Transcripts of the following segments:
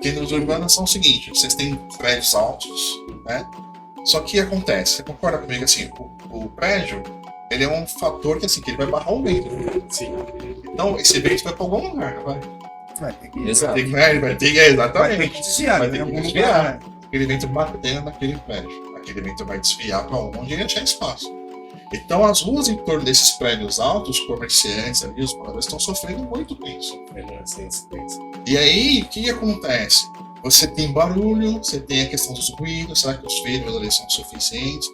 Redes urbanas são o seguinte: vocês têm prédios altos, né? Só que acontece, você concorda comigo assim, o prédio, ele é um fator que assim, que ele vai barrar o vento. Sim. Então esse vento vai para algum lugar, não vai? Vai ter que, Exato. Ele vai ter que, exatamente. vai ter que desviar, Vai né? ter Em que algum desviar. lugar, né? Aquele vento batendo naquele prédio. Aquele vento vai desviar para onde ele achar espaço. Então as ruas em torno desses prédios altos, os comerciantes ali, os moradores estão sofrendo muito com isso. E aí, o que acontece? Você tem barulho, você tem a questão dos ruídos, será que os filtros ali são suficientes?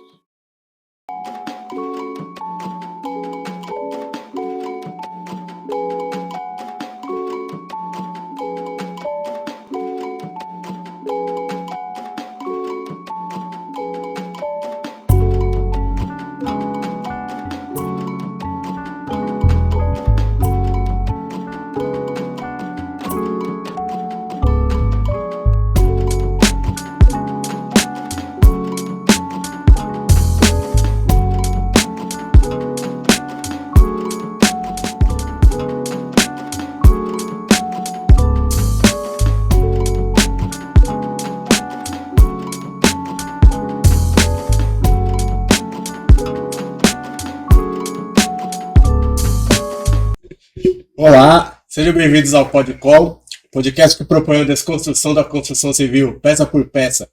Olá, sejam bem-vindos ao Podcol, podcast que propõe a desconstrução da construção civil, peça por peça,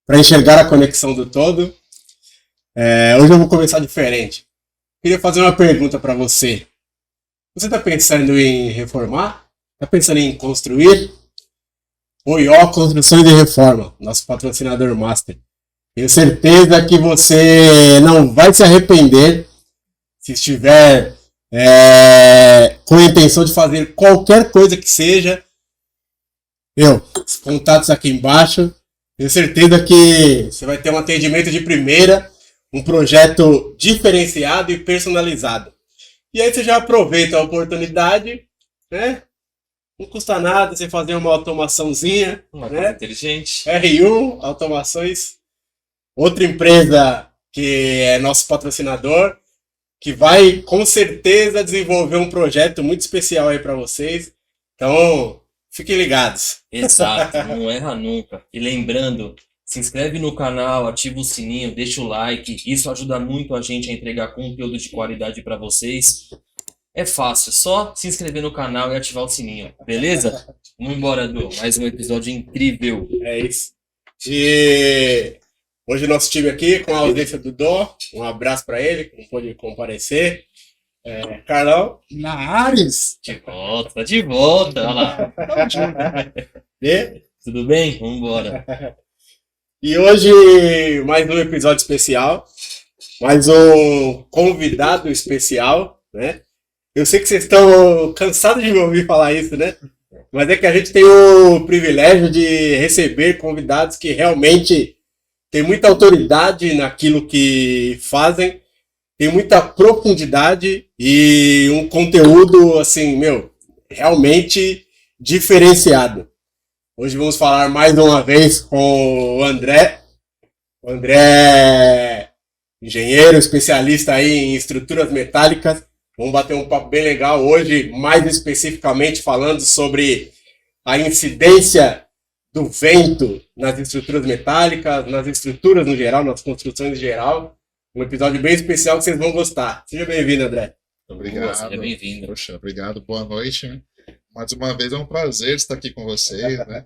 para enxergar a conexão do todo. Hoje eu vou começar diferente. Queria fazer uma pergunta para você. Você está pensando em reformar? Está pensando em construir? OIO Construções e Reforma, nosso patrocinador master. Tenho certeza que você não vai se arrepender se estiver com a intenção de fazer qualquer coisa que seja. Os contatos aqui embaixo. Tenho certeza que você vai ter um atendimento de primeira, um projeto diferenciado e personalizado. E aí você já aproveita a oportunidade, né? Não custa nada você fazer uma automaçãozinha, Uma né? coisa inteligente. R1 Automações, outra empresa que é nosso patrocinador, que vai com certeza desenvolver um projeto muito especial aí para vocês. Então, fiquem ligados. Exato, não erra nunca. E lembrando, se inscreve no canal, ativa o sininho, deixa o like. Isso ajuda muito a gente a entregar conteúdo de qualidade para vocês. É fácil, só se inscrever no canal e ativar o sininho, beleza? Vamos embora, Du. Mais um episódio incrível. É isso. E hoje nosso time aqui com a ausência do Dó. Um abraço para ele, que não pôde comparecer. Carlão. Na Ares. De volta, olha lá. E Tudo bem? Vamos embora. E hoje, mais um episódio especial, mais um convidado especial, né? Eu sei que vocês estão cansados de me ouvir falar isso, né? Mas é que a gente tem o privilégio de receber convidados que realmente têm muita autoridade naquilo que fazem, tem muita profundidade e um conteúdo, assim, realmente diferenciado. Hoje vamos falar mais uma vez com o André. O André é engenheiro, especialista aí em estruturas metálicas. Vamos bater um papo bem legal hoje, mais especificamente falando sobre a incidência do vento nas estruturas metálicas, nas estruturas no geral, nas construções em geral. Um episódio bem especial que vocês vão gostar. Seja bem-vindo, André. Obrigado. Seja bem-vindo. Poxa, obrigado, boa noite. Né? Mais uma vez é um prazer estar aqui com vocês, né?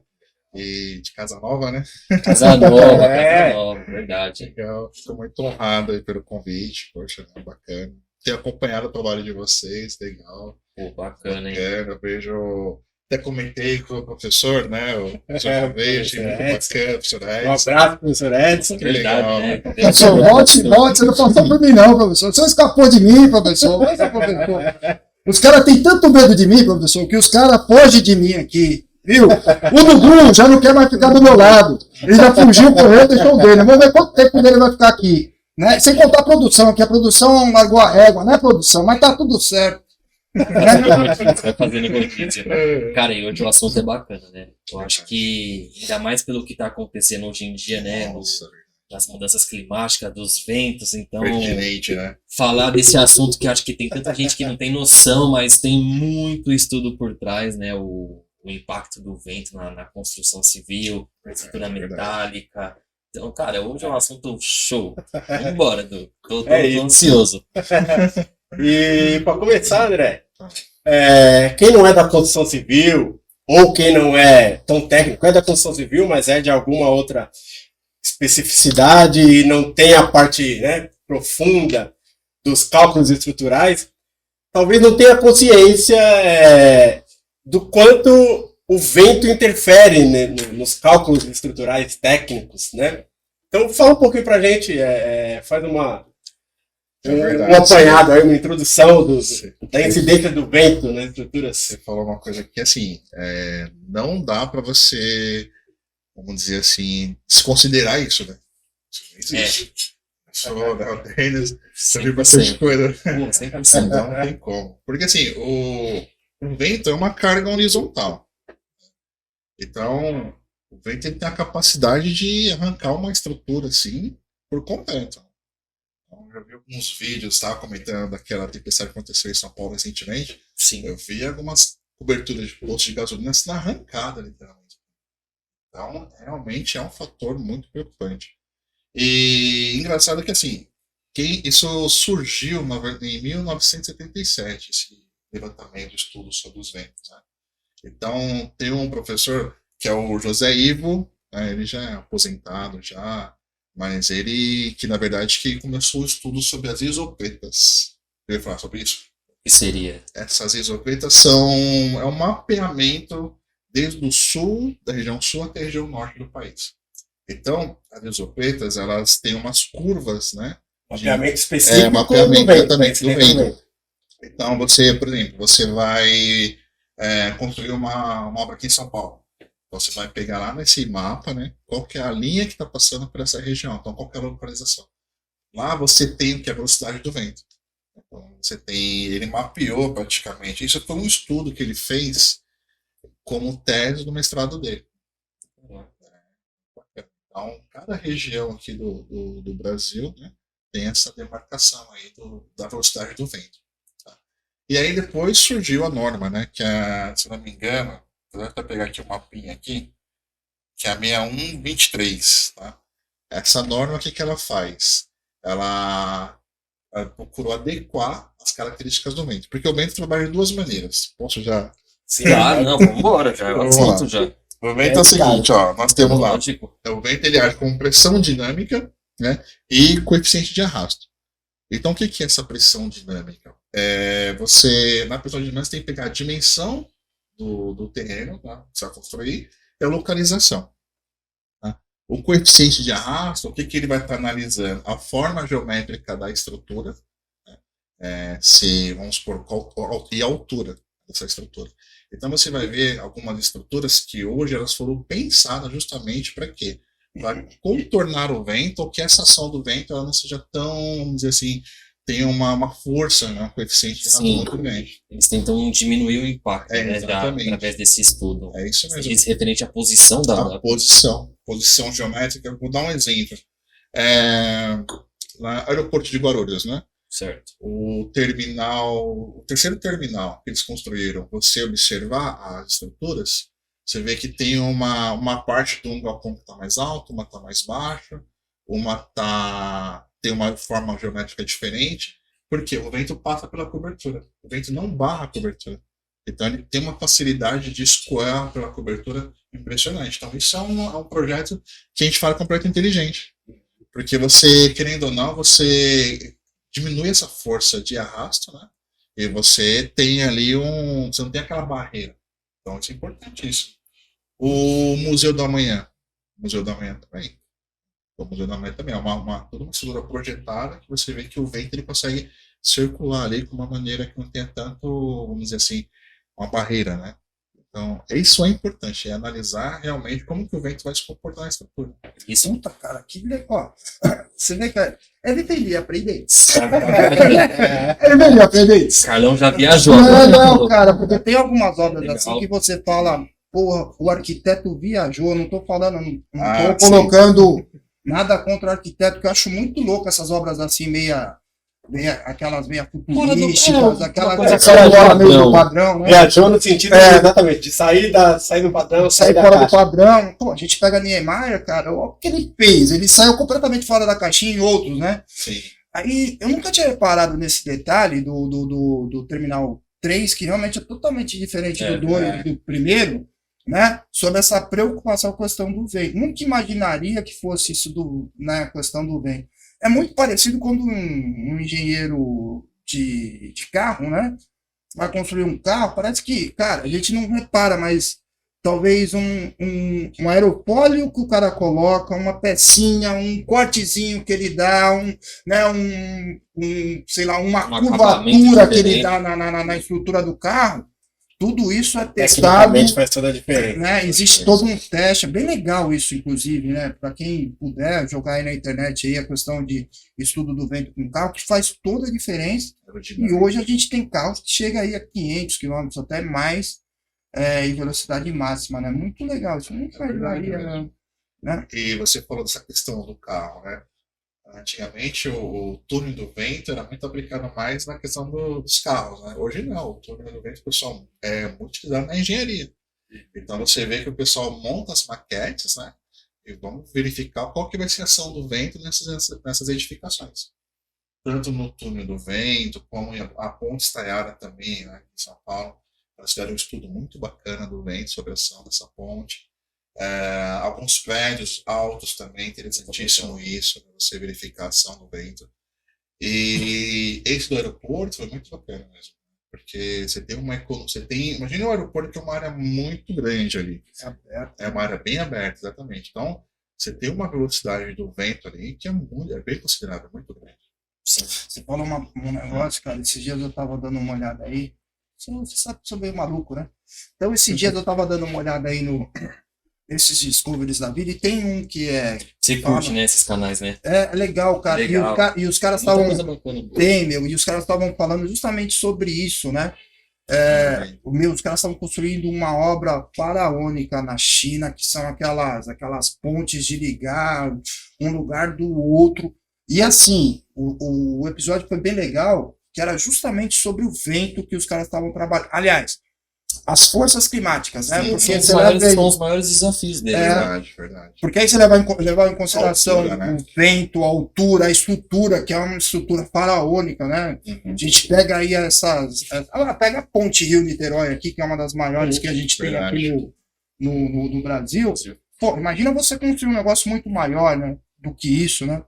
E de casa nova, né? Casa nova, verdade. Legal, fico muito honrado aí pelo convite, poxa, bacana. Tenho acompanhado o trabalho de vocês, legal. Pô, bacana, hein? Eu vejo. Até comentei com o professor, né? O professor veio, achei muito bacana, professor Um Edson. abraço, professor Edson. Que legal. né? Professor, volte, você não passou por mim não, professor. Você escapou de mim, professor. Professor. Os caras têm tanto medo de mim, professor, que os caras fogem de mim aqui. Viu? O Dudu já não quer mais ficar do meu lado. Ele já fugiu, correu, deixou o dele. Vamos ver quanto tempo ele vai ficar aqui. Né? Sem contar a produção, que a produção largou a régua, não é produção, mas tá tudo certo. Você vai fazendo rodízio. Cara, e hoje o assunto é bacana, né? Eu acho que, ainda mais pelo que tá acontecendo hoje em dia, né? Nossa, Das mudanças climáticas, dos ventos, então pertinente, né? falar desse assunto que acho que tem tanta gente que não tem noção, mas tem muito estudo por trás, né? O o impacto do vento na construção civil, na estrutura verdade. metálica. Então, cara, hoje é um assunto show. Vamos embora, Du. Tô isso. ansioso. E para começar, André, quem não é da construção civil, ou quem não é tão técnico, é da construção civil, mas é de alguma outra especificidade e não tem a parte, né, profunda dos cálculos estruturais, talvez não tenha consciência do quanto o vento interfere, né, nos cálculos estruturais técnicos, né? Então fala um pouquinho pra gente, faz um apanhado aí, uma introdução da incidência do vento nas estruturas. Você falou uma coisa que, assim, não dá para você, vamos dizer assim, desconsiderar isso, né? Isso não existe. Sou neotécnico, sabia bastante coisa. 100%. Não tem como. Porque, assim, o vento é uma carga horizontal. Então, o vento tem a capacidade de arrancar uma estrutura, assim, por completo. Então, eu já vi alguns vídeos, tá, comentando daquela tempestade que aconteceu em São Paulo recentemente. Sim. Eu vi algumas coberturas de postos de gasolina na arrancada, literalmente. Então, realmente é um fator muito preocupante. E engraçado que, assim, isso surgiu em 1977, esse levantamento de estudos sobre os ventos, né? Então, tem um professor que é o José Ivo, né, ele já é aposentado, mas ele, que na verdade, que começou o estudo sobre as isopetas. Eu ia falar sobre isso? O que seria? Essas isopetas é um mapeamento desde o sul, da região sul até a região norte do país. Então, as isopetas, elas têm umas curvas, né? Mapeamento específico mapeamento do vento. Então, você, por exemplo, você vai construir uma obra aqui em São Paulo. Então, você vai pegar lá nesse mapa, né? Qual que é a linha que está passando por essa região. Então, qual que é a localização. Lá você tem o que é a velocidade do vento. Então, ele mapeou praticamente. Isso foi um estudo que ele fez como tese do mestrado dele. Então, cada região aqui do Brasil, né, tem essa demarcação aí da velocidade do vento. Tá? E aí depois surgiu a norma, né, que se não me engano, vou até pegar aqui o mapinha aqui, que é a 6123. Tá? Essa norma, o que ela faz? Ela procurou adequar as características do vento, porque o vento trabalha de duas maneiras. Posso já... Sim, não, vamos embora, já é o assunto já. O vento é o seguinte, ó, nós temos lá, Lógico. o vento ele age com pressão dinâmica, né, e coeficiente de arrasto. Então o que é essa pressão dinâmica? Na pressão dinâmica você tem que pegar a dimensão do terreno, tá, que você vai construir, e a localização. Tá? O coeficiente de arrasto, o que ele vai estar analisando? A forma geométrica da estrutura, né, vamos supor, e a altura dessa estrutura. Então você vai ver algumas estruturas que hoje elas foram pensadas justamente para quê? Para contornar o vento, ou que essa ação do vento ela não seja tão, vamos dizer assim, tenha uma força, né, um coeficiente muito grande. Eles tentam diminuir o impacto, né, através desse estudo. É isso mesmo. Você diz referente à posição da... Posição geométrica. Vou dar um exemplo. No aeroporto de Guarulhos, né? Certo. O terceiro terminal que eles construíram, você observar as estruturas, você vê que tem uma parte de um galpão que está mais alto, uma está mais baixa, tem uma forma geométrica diferente, porque o vento passa pela cobertura. O vento não barra a cobertura. Então ele tem uma facilidade de escoar pela cobertura impressionante. Então isso é um projeto que a gente fala com projeto inteligente. Porque você, querendo ou não, você diminui essa força de arrasto, né? E você tem ali você não tem aquela barreira. Então isso é importantíssimo. O Museu da Manhã. O Museu da Manhã também. O Museu da Manhã também é toda uma estrutura projetada que você vê que o vento ele consegue circular ali com uma maneira que não tenha tanto, vamos dizer assim, uma barreira, né? Então, isso é importante, é analisar realmente como que o vento vai se comportar na estrutura. Isso. Puta, cara, que legal. Você vê que ele deveria aprender isso. Ele deveria aprender isso. Carlão já viajou. Não, cara, porque tem algumas obras Legal. assim que você fala, porra, o arquiteto viajou, não tô falando, não tô sim. colocando nada contra o arquiteto, que eu acho muito louco essas obras assim, meia aquelas veias Fora do- futurísticas, é, aquela uma coisa coisa fora fora meio padrão. do padrão, né? Viajou no sentido, É. exatamente, de sair do padrão, Sair da fora do caixa. padrão. Pô, a gente pega Niemeyer, cara, olha o que ele fez. Ele saiu completamente fora da caixinha em outros, né? Sim. Aí eu nunca tinha reparado nesse detalhe do Terminal 3, que realmente é totalmente diferente do 2 e do primeiro, né? Sobre essa preocupação com a questão do vento. Nunca imaginaria que fosse isso né, a questão do vento. É muito parecido quando um engenheiro de carro, né? Vai construir um carro, parece que, cara, a gente não repara, mas talvez um aerofólio que o cara coloca, uma pecinha, um cortezinho que ele dá, sei lá, uma acabamento curvatura que ele diferente. dá na estrutura do carro, tudo isso é testado, Tecnicamente faz toda a diferença. né? Existe todo um teste, é bem legal isso, inclusive, né? Para quem puder jogar aí na internet aí a questão de estudo do vento com carro, que faz toda a diferença. E hoje a gente tem carros que chegam aí a 500 km, até mais, em velocidade máxima, né? Muito legal, isso eu nunca imaginaria, né? E você falou dessa questão do carro, né? Antigamente o túnel do vento era muito aplicado mais na questão dos carros, né? Hoje não, o túnel do vento, pessoal, é muito utilizado na engenharia. Então você vê que o pessoal monta as maquetes, né? E vamos verificar qual que vai ser a ação do vento nessas edificações. Tanto no túnel do vento, como a ponte estaiada também, né? Em São Paulo. Nós fizeram um estudo muito bacana do vento sobre a ação dessa ponte. Alguns prédios altos também, interessantíssimo isso, né, você verificar a ação do vento. E esse do aeroporto foi muito bacana mesmo, porque você tem imagina um aeroporto que é uma área muito grande ali, é uma área bem aberta, exatamente. Então, você tem uma velocidade do vento ali que é bem considerada, muito grande. Você falou um negócio, cara, esses dias eu tava dando uma olhada aí, você sabe que eu sou meio maluco, né? Então, esses dias eu tava dando uma olhada aí nesses Discoveries da vida, e tem um que Você curte, né, esses canais, né? é legal, cara. Legal. E os caras Muita estavam. coisa bacana. Tem, meu, e os caras estavam falando justamente sobre isso, né? Os caras estavam construindo uma obra faraônica na China, que são aquelas pontes de ligar um lugar do outro. E assim, o episódio foi bem legal, que era justamente sobre o vento que os caras estavam trabalhando. Aliás, as forças climáticas, né? Sim, Porque são os maiores desafios dele. Verdade. porque aí você levar em consideração Altura, né? o vento, a altura, a estrutura, que é uma estrutura faraônica, né? A gente pega aí pega a ponte Rio-Niterói aqui, que é uma das maiores que a gente tem aqui no Brasil. Pô, imagina você construir um negócio muito maior, né, do que isso, né?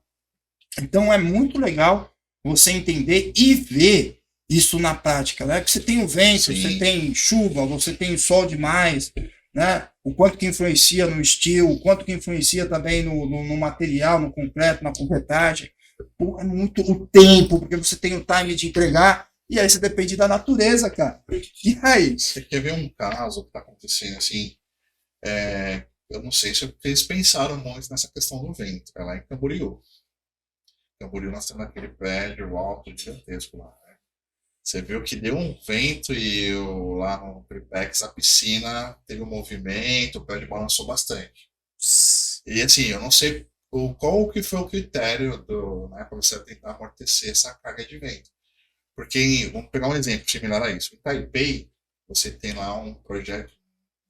Então é muito legal você entender e ver isso na prática, né? Que você tem o vento, Sim. você tem chuva, você tem sol demais, né? O quanto que influencia no estilo, o quanto que influencia também no material, no concreto, na concretagem. Pô, é muito o tempo, porque você tem o time de entregar, e aí você depende da natureza, cara. E aí? Você quer ver um caso que está acontecendo assim? Eu não sei se eles pensaram muito nessa questão do vento. É lá em Camboriú. Camboriú, nós temos aquele prédio alto, gigantesco lá. Né? Você viu que deu um vento e lá no Tripex, a piscina teve um movimento, o prédio balançou bastante. E assim, eu não sei qual que foi o critério para você tentar amortecer essa carga de vento. Porque, vamos pegar um exemplo similar a isso. Em Taipei, você tem lá um projeto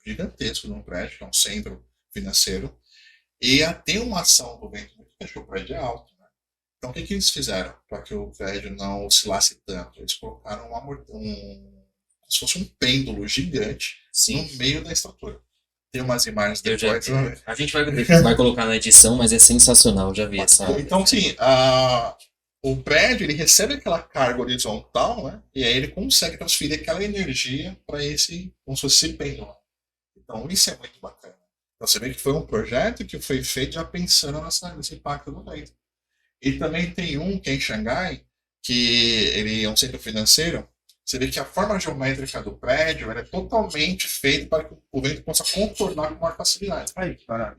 gigantesco num prédio, que é um centro financeiro, e tem uma ação do vento muito grande, porque o prédio é alto. Né? Então, o que eles fizeram para que o prédio não oscilasse tanto? Eles colocaram como se fosse um pêndulo gigante no meio da estrutura. Tem umas imagens depois. A gente vai colocar na edição, mas é sensacional, já vi essa. Então, sim, o prédio ele recebe aquela carga horizontal, né? E aí ele consegue transferir aquela energia para como se fosse esse pêndulo. Então, isso é muito bacana. Então, você vê que foi um projeto que foi feito já pensando nesse impacto do vento. E também tem um que é em Xangai, que ele é um centro financeiro. Você vê que a forma geométrica do prédio é totalmente feita para que o vento possa contornar com maior facilidade.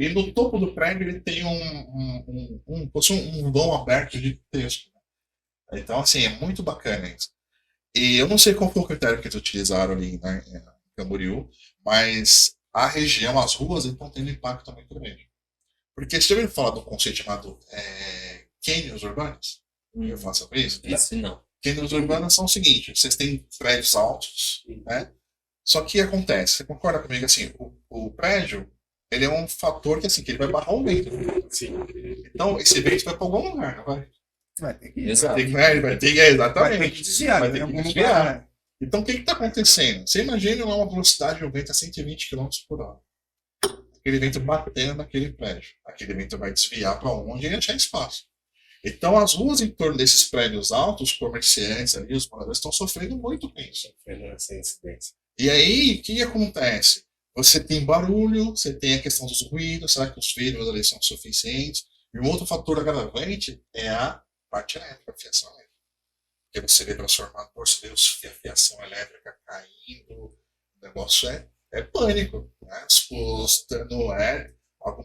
E no topo do prédio ele tem um vão aberto de texto. Então, assim, é muito bacana isso. E eu não sei qual foi o critério que eles utilizaram ali, né, em Camboriú, mas a região, as ruas, estão tendo impacto muito grande. Porque você já ouviu falar de um conceito chamado cânions urbanos? Eu faço sobre isso? Esse não. Rendas urbanas são o seguinte: vocês têm prédios altos, né? Só que acontece, você concorda comigo assim, o prédio, ele é um fator que assim, que ele vai barrar o vento. Sim. Então, esse vento vai para algum lugar, não vai? Vai ter que, Exato. Ele vai ter que, exatamente. vai ter que desviar, Vai em ter que algum desviar. lugar, né? Então, o que está acontecendo? Você imagina uma velocidade do vento a 120 km por hora. Aquele vento batendo naquele prédio. Aquele vento vai desviar para onde ele achar espaço. Então, as ruas em torno desses prédios altos, os comerciantes ali, os moradores, estão sofrendo muito com isso. Essa incidência. E aí, o que acontece? Você tem barulho, você tem a questão dos ruídos, será que os filhos ali são suficientes? E um outro fator agravante é a parte elétrica, a fiação elétrica. Porque você vê transformador, você vê a fiação elétrica caindo, o negócio é pânico. Né?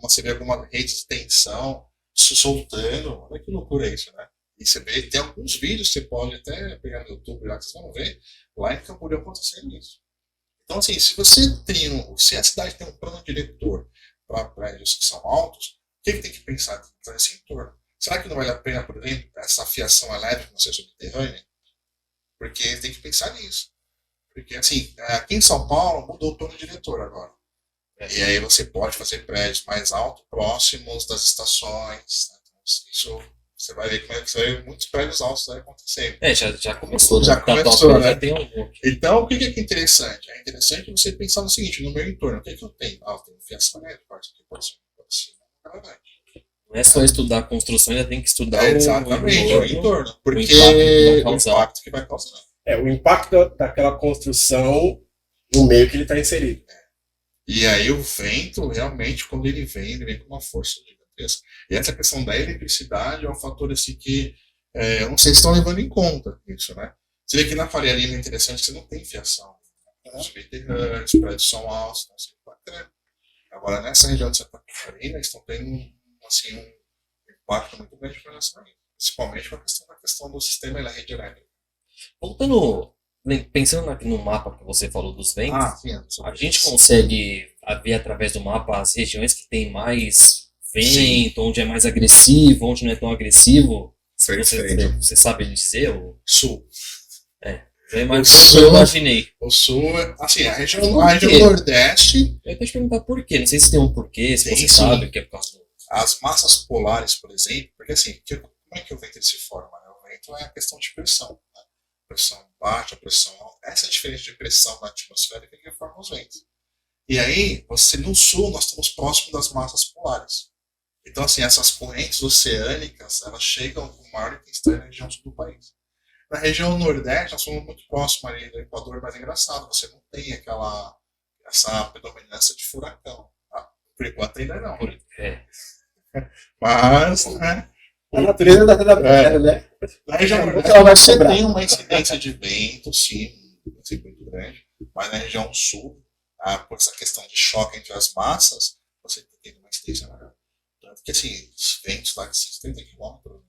Você vê alguma rede de tensão se soltando, olha que loucura isso, né? E você vê, tem alguns vídeos que você pode até pegar no YouTube lá que vocês vão ver, lá em Camboriú acontecendo isso. Então, assim, se a cidade tem um plano diretor para prédios que são altos, o que tem que pensar nesse entorno? Será que não vale a pena, por exemplo, essa fiação elétrica não ser subterrânea? Porque tem que pensar nisso. Porque, assim, aqui em São Paulo mudou o plano diretor agora. E aí você pode fazer prédios mais altos, próximos das estações. Né? Então, isso você vai ver como é que você vai muitos prédios altos vai acontecer. Já começou, né? Já começou, né? Já tem algum. Então, o que é interessante? É interessante você pensar no seguinte, no meu entorno, o que eu tenho? Eu tenho fiação elétrica, pode ser Não é só estudar a construção, ainda tem que estudar exatamente, o entorno. Porque o impacto que vai causar. O impacto daquela construção no meio que ele está inserido. E aí o vento, realmente, quando ele vem com uma força gigantesca. E essa questão da eletricidade é um fator assim que eu não sei se estão levando em conta isso, né? Você vê que na Faria Lima é interessante que você não tem fiação. Os subterrâneos, os prédios são altos, então assim, bacana. Agora, nessa região de Santa Catarina, eles estão tendo assim, um impacto muito grande para nós também. Principalmente com a questão do sistema e da rede elétrica. Voltando, pensando no mapa que você falou dos ventos, Sim, a gente consegue ver através do mapa as regiões que tem mais vento, onde é mais agressivo, onde não é tão agressivo. Você sabe dizer? Sul. Eu imaginei. O sul, assim, a região nordeste. Eu ia te perguntar por quê. Não sei se tem um porquê, se você sabe o que é por causa do. As massas polares, por exemplo, porque assim, como é que o vento se forma? Né? O vento é a questão de pressão. Né? Pressão baixa, pressão alta. Essa é a diferença de pressão na atmosfera que forma os ventos. E aí, no sul, nós estamos próximos das massas polares. Então, assim, essas correntes oceânicas, elas chegam com maior intensidade na região sul do país. Na região nordeste, nós somos muito próximos ali do Equador, mas é engraçado, você não tem essa predominância de furacão. Tá? Por enquanto ainda não. Mas, né? A natureza da terra, né? Na região nordeste você tem uma incidência de vento, sim, muito grande, mas na região sul, por essa questão de choque entre as massas, você tem uma incidência maior. Tanto que, assim, os ventos lá de 70 km.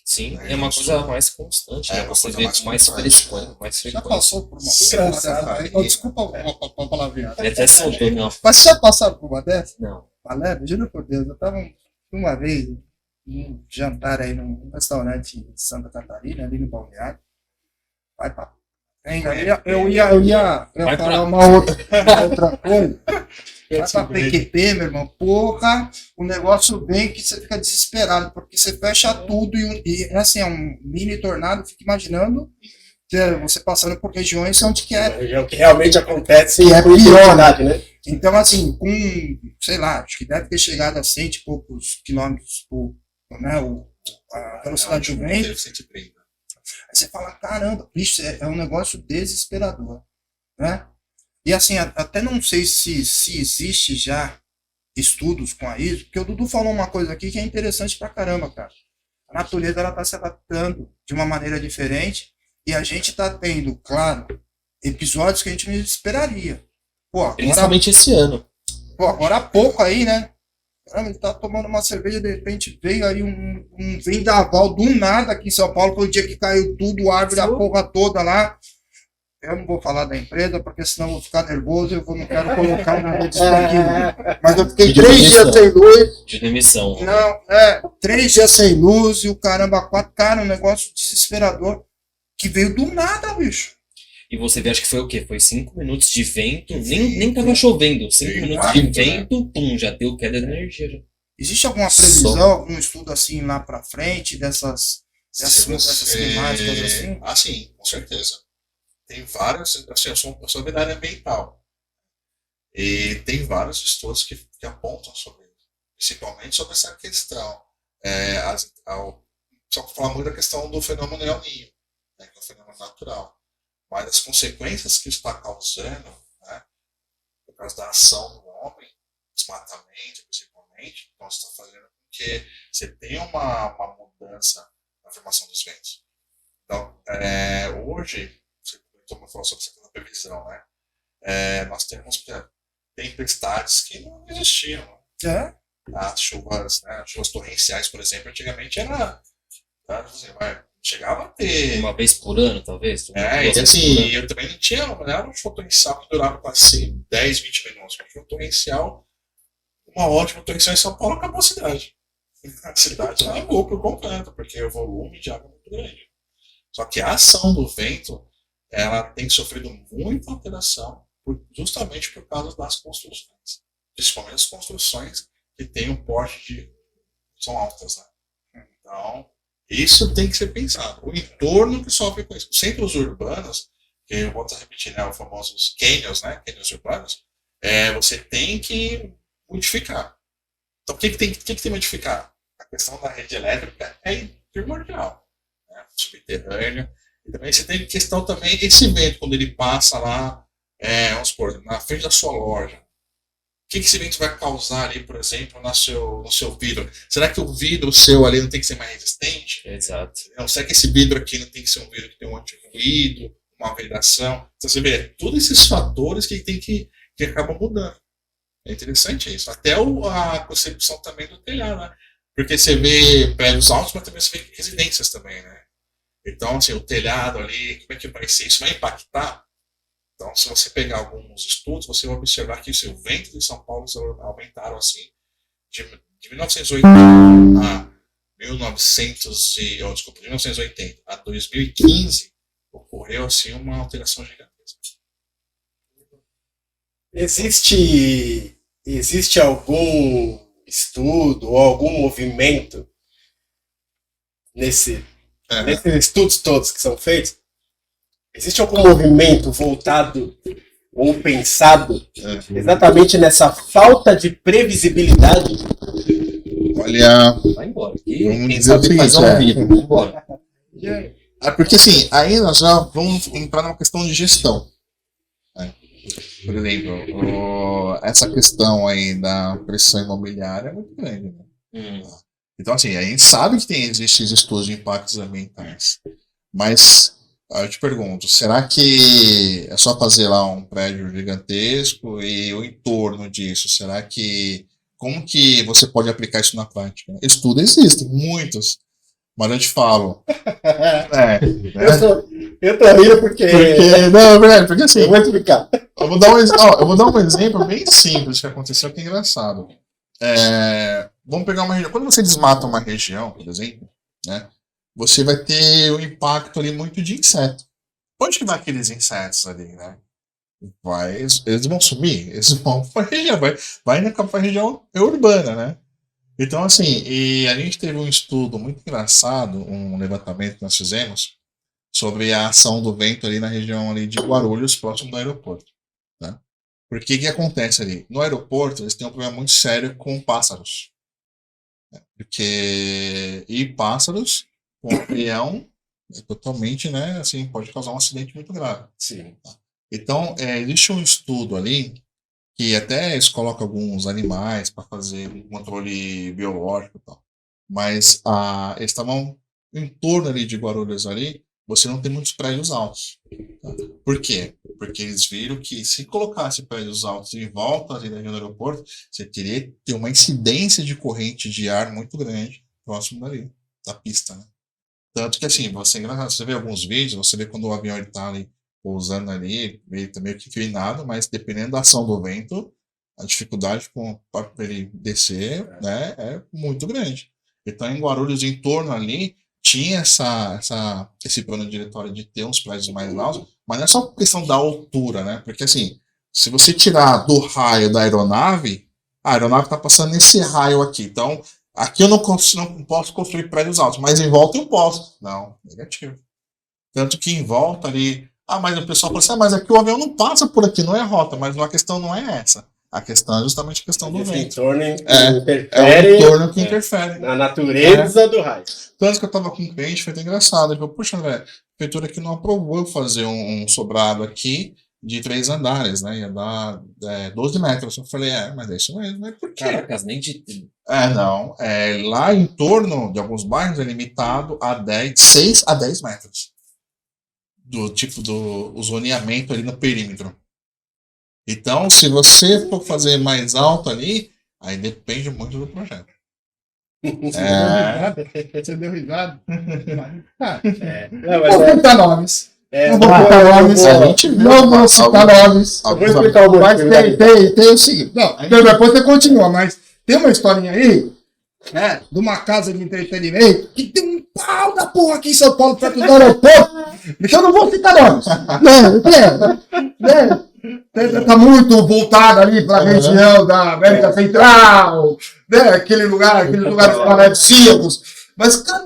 Sim, é uma coisa mais constante, né? Você vê mais frequente. Já passou por uma desculpa a palavrinha. Ele até soltou, não. Mas você já passaram por uma dessas? Não. Valério, juro por Deus, eu estava uma vez num jantar aí num restaurante de Santa Catarina, ali no Balneário. Vai pra... Eu ia falar uma outra coisa. Vai pra PQP, meu irmão. Porra, o negócio vem que você fica desesperado, porque você fecha tudo e assim, é um mini tornado, fica imaginando você passando por regiões onde que é o que realmente acontece e é pior, né? Então, assim, com, sei lá, acho que deve ter chegado a 100 e poucos quilômetros por, né, a velocidade do vento. Aí você fala, caramba, bicho, é um negócio desesperador, né? E assim, até não sei se existe já estudos com a ISO, porque o Dudu falou uma coisa aqui que é interessante pra caramba, cara. A natureza, ela tá se adaptando de uma maneira diferente e a gente tá tendo, claro, episódios que a gente não esperaria. Pô, agora, principalmente esse ano. Pô, agora há pouco aí, né? Caramba, ele tá tomando uma cerveja, de repente veio aí um vendaval do nada aqui em São Paulo, foi o dia que caiu tudo, árvore, a porra toda lá. eu não vou falar da empresa, porque senão eu vou ficar nervoso e não quero colocar na rede esportiva. Mas eu fiquei 3 dias sem luz. De demissão. Não, 3 dias sem luz e o caramba, 4, cara, um negócio desesperador que veio do nada, bicho. E você vê, acho que foi o quê? Foi 5 minutos de vento, nem tava chovendo. 5 minutos de vento, pum, já deu queda de energia. Já. Existe alguma previsão, algum estudo assim lá pra frente dessas climáticas assim? Ah, sim, com certeza. Tem várias, assim, eu sou da área ambiental. E tem vários estudos que apontam sobre isso. Principalmente sobre essa questão. Só que fala muito da questão do fenômeno El Niño, né, que é um fenômeno natural. Mas as consequências que isso está causando, né, por causa da ação do homem, desmatamento principalmente, então isso está fazendo com que você tenha uma mudança na formação dos ventos. Então, hoje, você falou sobre essa previsão, né? Nós temos tempestades que não existiam. As chuvas, né, as chuvas torrenciais, por exemplo, antigamente chegava a ter. Uma vez por ano, talvez? E assim, eu também não tinha, não era um chuva torrencial que durava quase 10, 20 minutos. Uma chuva torrencial, uma ótima torrencial em São Paulo, acabou a cidade. A cidade acabou por completo, porque o volume de água é muito grande. Só que a ação do vento, ela tem sofrido muita alteração, justamente por causa das construções. Principalmente as construções que têm um porte são altas, né? Então, isso tem que ser pensado. O entorno que sofre com isso. Os centros urbanos, que eu vou repetir, né, os famosos canyons, né, canyons urbanos, você tem que modificar. Então, o que tem que modificar? A questão da rede elétrica é primordial, né, subterrâneo. E também você tem questão também, esse vento, quando ele passa lá, vamos supor, na frente da sua loja, o que esse vento vai causar ali, por exemplo, no seu vidro? Será que o vidro seu ali não tem que ser mais resistente? Exato. Não, será que esse vidro aqui não tem que ser um vidro que tem um anti-ruído, uma vedação? Então você vê, todos esses fatores que acabam mudando. É interessante isso. Até a concepção também do telhado, né? Porque você vê prédios altos, mas também você vê residências também, né? Então, assim, o telhado ali, como é que vai ser? Isso vai impactar? Então, se você pegar alguns estudos, você vai observar que o seu vento de São Paulo aumentaram assim de 1980 a 1980 a 2015, ocorreu assim uma alteração gigantesca. Existe algum estudo ou algum movimento nesses estudos todos que são feitos? Existe algum movimento voltado ou pensado exatamente nessa falta de previsibilidade? Olha, Vai embora. vamos dizer o seguinte, Vai embora. porque assim, aí nós já vamos entrar numa questão de gestão. Né? Por exemplo, essa questão aí da pressão imobiliária é muito grande. Né? Então, assim, a gente sabe que existem estudos de impactos ambientais, mas eu te pergunto, será que é só fazer lá um prédio gigantesco e o entorno disso, como que você pode aplicar isso na prática? Estudos existem, muitos, mas eu te falo. Eu tô rindo porque não, é verdade, porque assim, eu vou explicar. eu vou dar um exemplo bem simples que aconteceu, que é engraçado. Vamos pegar uma região. Quando você desmata uma região, por exemplo, né, você vai ter um impacto ali muito de inseto. Onde que vai aqueles insetos ali, né? Eles vão sumir, eles vão para a região, vai na região urbana, né? Então, assim, e a gente teve um estudo muito engraçado, um levantamento que nós fizemos sobre a ação do vento ali na região ali de Guarulhos, próximo do aeroporto. Né? Porque o que acontece ali? No aeroporto, eles têm um problema muito sério com pássaros. Né? E pássaros com avião totalmente, né, assim, pode causar um acidente muito grave. Sim. Então, existe um estudo ali que até eles colocam alguns animais para fazer um controle biológico e tal. Mas eles estavam em torno ali de Guarulhos ali, você não tem muitos prédios altos. Tá? Por quê? Porque eles viram que se colocasse prédios altos em volta ali da região do aeroporto, você teria que ter uma incidência de corrente de ar muito grande próximo dali, da pista, né? Tanto que assim, você vê alguns vídeos, você vê quando o avião está ali pousando ali, meio, tá meio que inclinado, mas dependendo da ação do vento, a dificuldade para ele descer, né, é muito grande. Então, em Guarulhos, em torno ali, tinha esse plano diretório de ter uns prédios mais altos, mas não é só questão da altura, né? Porque, assim, se você tirar do raio da aeronave, a aeronave está passando nesse raio aqui. Então, aqui eu não posso construir prédios altos, mas em volta eu posso. Não, negativo. Tanto que em volta ali. Ah, mas o pessoal fala assim: mas aqui o avião não passa por aqui, não é rota. Mas a questão não é essa. A questão é justamente a questão do Esse vento. entorno É interfere o entorno que interfere. na natureza do raio. Tanto que eu tava com um cliente, foi até engraçado. Ele falou: puxa, André, a prefeitura aqui não aprovou eu fazer um sobrado aqui de 3 andares, né? Ia dar 12 metros. Eu falei: mas é isso mesmo, mas por quê? Caracas, nem de. Não. Lá em torno de alguns bairros é limitado a 6 a 10 metros. Do tipo do zoneamento ali no perímetro. Então, se você for fazer mais alto ali, aí depende muito do projeto. Você deu risada? Não, Vou mas citar nomes. é, Não vou citar nomes. A gente viu. Não vou citar nomes. eu vou explicar o Mas motivo. tem o seguinte. Não, depois você continua, mas tem uma historinha aí, né, de uma casa de entretenimento que tem um pau da porra aqui em São Paulo perto do aeroporto. Porque eu não vou citar nomes. Né? Tá muito voltado ali para a região da América Central, né? Aqueles lugares paradisíacos. Mas, cara,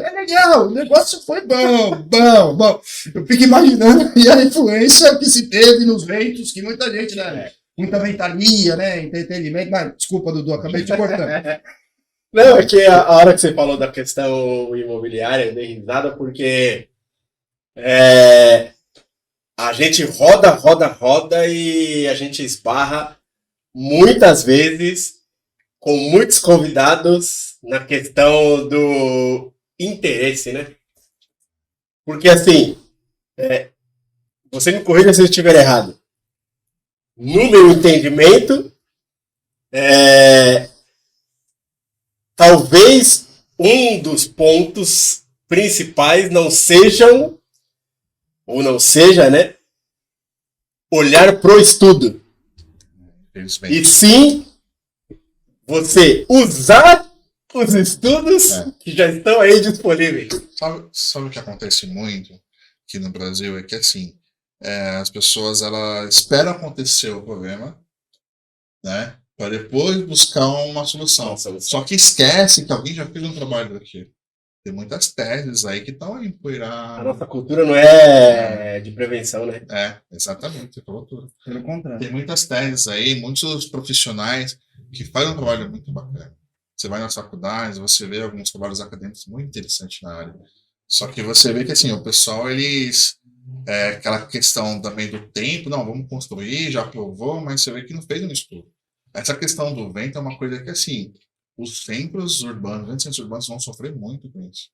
é legal. O negócio foi bom. Eu fico imaginando e a influência que se teve nos ventos, que muita gente, né? Muita ventania, né? Entretenimento. Mas, desculpa, Dudu, acabei te cortando. Não, é que a hora que você falou da questão imobiliária, eu dei risada porque a gente roda e a gente esbarra muitas vezes com muitos convidados na questão do interesse, né? Porque assim, você me corrija se eu estiver errado. No meu entendimento, talvez um dos pontos principais não seja, né, olhar pro estudo. E sim, você usar os estudos que já estão aí disponíveis. Sabe o que acontece muito aqui no Brasil? É que assim, as pessoas elas esperam acontecer o problema, né, para depois buscar uma solução. Só que esquece que alguém já fez um trabalho daquilo. Tem muitas teses aí que estão aí A empoeiradas. nossa cultura não é de prevenção, né? Exatamente, você falou tudo. Pelo contrário. Tem muitas teses aí, muitos profissionais que fazem um trabalho muito bacana. Você vai nas faculdades, você vê alguns trabalhos acadêmicos muito interessantes na área. Só que você vê que assim, o pessoal, eles. Aquela questão também do tempo, não, vamos construir, já aprovou, mas você vê que não fez um estudo. Essa questão do vento é uma coisa que, assim, os centros urbanos vão sofrer muito com isso.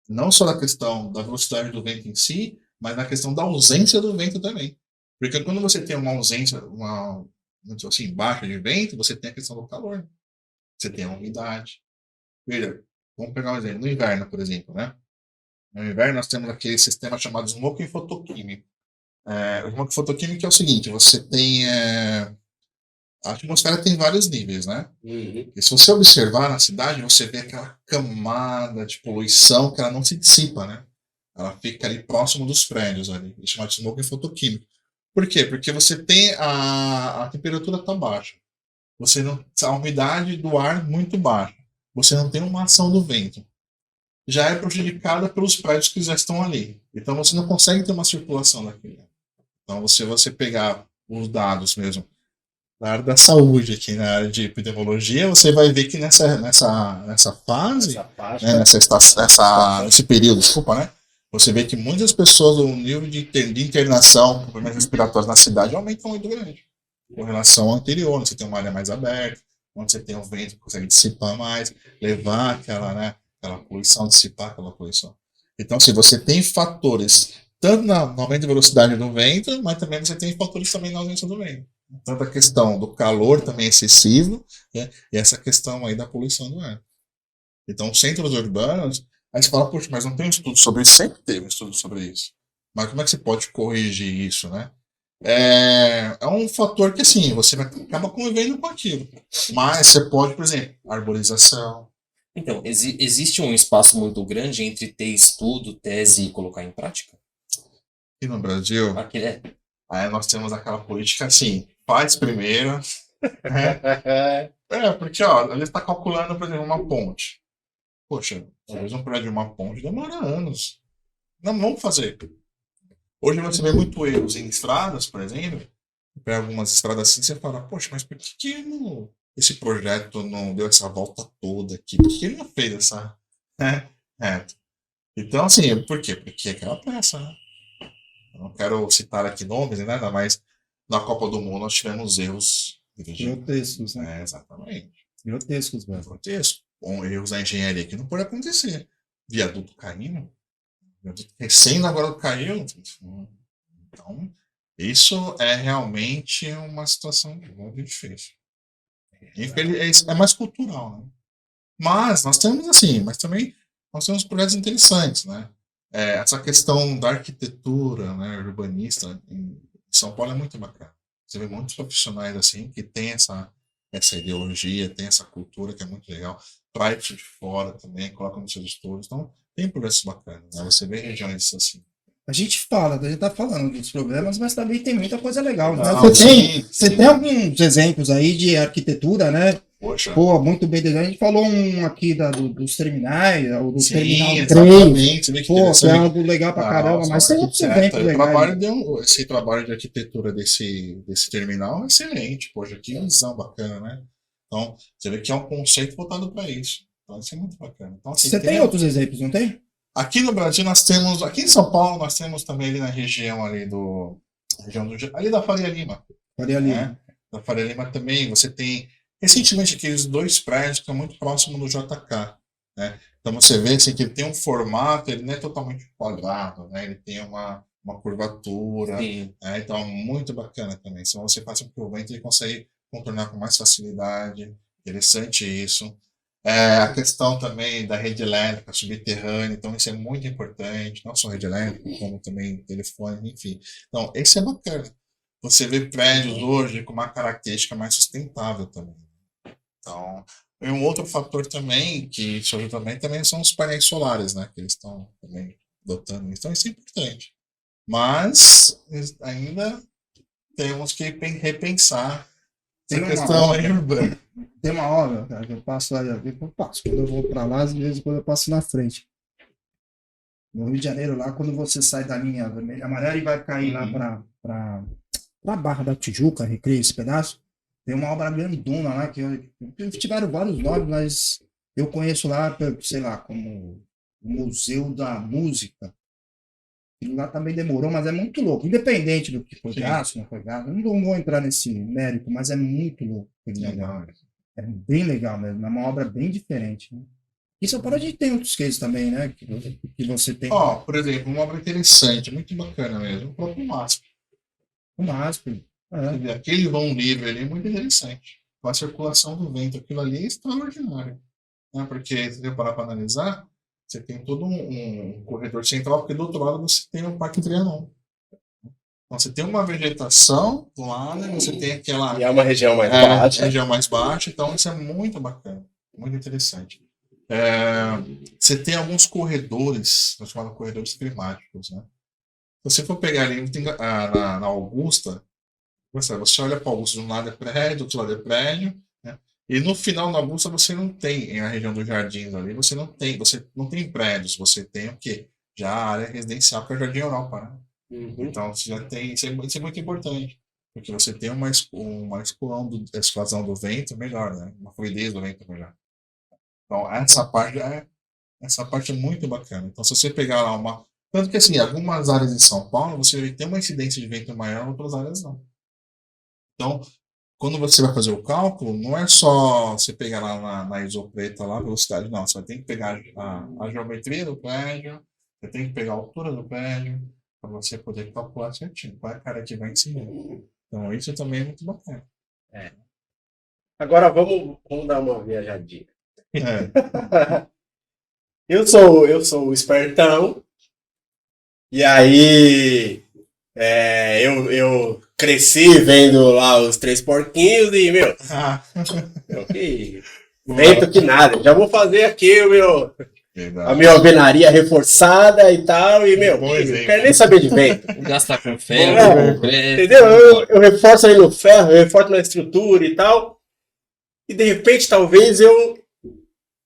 Não só na questão da velocidade do vento em si, mas na questão da ausência do vento também. Porque quando você tem uma ausência, muito assim, baixa de vento, você tem a questão do calor. Você tem a umidade. Veja, vamos pegar um exemplo. No inverno, por exemplo, né? No inverno nós temos aquele sistema chamado smoking fotoquímico. O smoking fotoquímico é o seguinte, você tem... a atmosfera tem vários níveis, né? Uhum. E se você observar na cidade, você vê aquela camada de poluição que ela não se dissipa, né? Ela fica ali próximo dos prédios ali. É chamado de smoking fotoquímico. Por quê? Porque você tem a temperatura tá baixa. Você não, a umidade do ar muito baixa. Você não tem uma ação do vento. Já é prejudicada pelos prédios que já estão ali. Então você não consegue ter uma circulação daquilo. Então se você pegar os dados mesmo na área da saúde aqui, na área de epidemiologia, você vai ver que nessa fase, nesse período, né? Você vê que muitas pessoas, o nível de internação com problemas respiratórios na cidade aumenta muito grande. Com relação ao anterior, onde você tem uma área mais aberta, onde você tem o vento que consegue dissipar mais, levar aquela poluição, dissipar aquela poluição. Então, se você tem fatores, tanto no aumento de velocidade do vento, mas também você tem fatores também na ausência do vento. Tanto a questão do calor também excessivo, né, e essa questão aí da poluição do ar. Então, centros urbanos, aí você fala, poxa, mas não tem um estudo sobre isso? Sempre teve um estudo sobre isso. Mas como é que você pode corrigir isso, né? É um fator que, assim, você acaba convivendo com aquilo. Mas você pode, por exemplo, arborização. Então, existe um espaço muito grande entre ter estudo, tese e colocar em prática? Aqui no Brasil, Aqui, é. aí nós temos aquela política assim, faz primeiro, né? Porque, ó, a gente está calculando, por exemplo, uma ponte. Poxa, talvez um prédio de uma ponte demora anos. Não vamos fazer. Hoje você vê muito erros em estradas, por exemplo. Pega algumas estradas assim, você fala, poxa, mas por que esse projeto não deu essa volta toda aqui? Por que ele não fez essa, né? Então, assim, por quê? Porque é aquela pressa, né? Eu não quero citar aqui nomes, né? Mas na Copa do Mundo nós tivemos erros Grotescos, né? exatamente. Grotescos, velho. Grotesco. Erros da engenharia que não pode acontecer. Viaduto caindo. Viaduto recém-inaugurado caiu. Então, isso é realmente uma situação muito difícil. É mais cultural, né? Mas nós temos assim, mas também nós temos projetos interessantes, né? Essa questão da arquitetura, né, urbanista em São Paulo é muito bacana. Você vê muitos profissionais assim que têm essa ideologia, tem essa cultura que é muito legal, traz isso de fora também, coloca nos seus estudos. Então, tem projetos bacanas, né? Você vê regiões assim. A gente tá falando dos problemas, mas também tem muita coisa legal, né? Não, Você tem alguns exemplos aí de arquitetura, né? Poxa. Pô, muito bem desenhado. A gente falou um aqui dos terminais, ou do Sim, terminal 3. exatamente. Você vê que Pô, que é interessante. algo legal pra caramba, mas tem outros exemplos legais. Esse trabalho de arquitetura desse terminal é excelente. Poxa, que visão bacana, né? Então, você vê que é um conceito voltado para isso. Então, isso é muito bacana. Então, assim, Você tem outros exemplos, não tem? Aqui no Brasil nós temos, aqui em São Paulo nós temos também ali na região ali da Faria Lima, Faria Lima. né? Da Faria Lima também você tem recentemente aqueles 2 prédios que estão muito próximos do JK, né? Então você vê assim, que ele tem um formato, ele não é totalmente quadrado, né? Ele tem uma curvatura, né? Então é muito bacana também. Se você faz um curvamento, ele consegue contornar com mais facilidade. Interessante isso. A questão também da rede elétrica subterrânea, então isso é muito importante, não só rede elétrica, como também telefone, enfim. Então, esse é bacana. Você vê prédios hoje com uma característica mais sustentável também. Então, e um outro fator também que isso ajuda também são os painéis solares, né? Que eles estão também dotando. Então, isso é importante. Mas ainda temos que repensar essa questão aí urbana. Tem uma obra, cara, que eu passo lá, quando eu vou pra lá, às vezes quando eu passo na frente. No Rio de Janeiro, lá, quando você sai da linha vermelha amarela e vai cair lá pra Barra da Tijuca, Recreio, esse pedaço, tem uma obra grandona lá, que tiveram vários nomes, mas eu conheço lá, sei lá, como o Museu da Música. Aquilo lá também demorou, mas é muito louco. Independente do que foi gasto, não foi gasto. Eu não vou entrar nesse mérito, mas é muito louco. É bem legal mesmo. É uma obra bem diferente. Né? E São Paulo a gente tem outros cases também, né? Que você tem. Por exemplo, uma obra interessante, muito bacana mesmo. O próprio MASP. O MASP. Aquele vão livre ali é muito interessante. Com a circulação do vento, aquilo ali é extraordinário. Né? Porque, se você parar para analisar, você tem todo um corredor central, porque do outro lado você tem o Parque Trianon. Então você tem uma vegetação do lado, você tem aquela. E é uma região mais baixa. Região mais baixa, então isso é muito bacana, muito interessante. Você tem alguns corredores, nós chamamos de corredores climáticos, né? Se você for pegar ali na Augusta, você olha para a Augusta, de um lado é prédio, do outro lado é prédio, né? E no final da Augusta você não tem, na região dos jardins ali, você não tem prédios, você tem o quê? Já a área residencial, que é o Jardim Europa, né? Então você já tem, isso é muito importante, porque você tem uma exclusão do vento melhor, né? Uma fluidez do vento melhor. Então essa parte é muito bacana. Então se você pegar lá tanto que assim, algumas áreas em São Paulo você vai ter uma incidência de vento maior, outras áreas não. Então, quando você vai fazer o cálculo, não é só você pegar lá na isopreta lá, a velocidade, não. Você vai ter que pegar a geometria do prédio, você tem que pegar a altura do prédio, para você poder calcular certinho qual é a cara que vai em cima. Então, isso também é muito bacana. Agora vamos dar uma viajadinha. Eu sou o espertão, E aí, eu cresci vendo lá os Três Porquinhos e, meu, que vento que nada. Já vou fazer aqui a minha alvenaria reforçada e tal, e, meu, Bom não exemplo. quero nem saber de vento. Gastar com É, ferro, concreto. Entendeu? Eu reforço ali no ferro, eu reforço na estrutura e tal. E de repente, talvez eu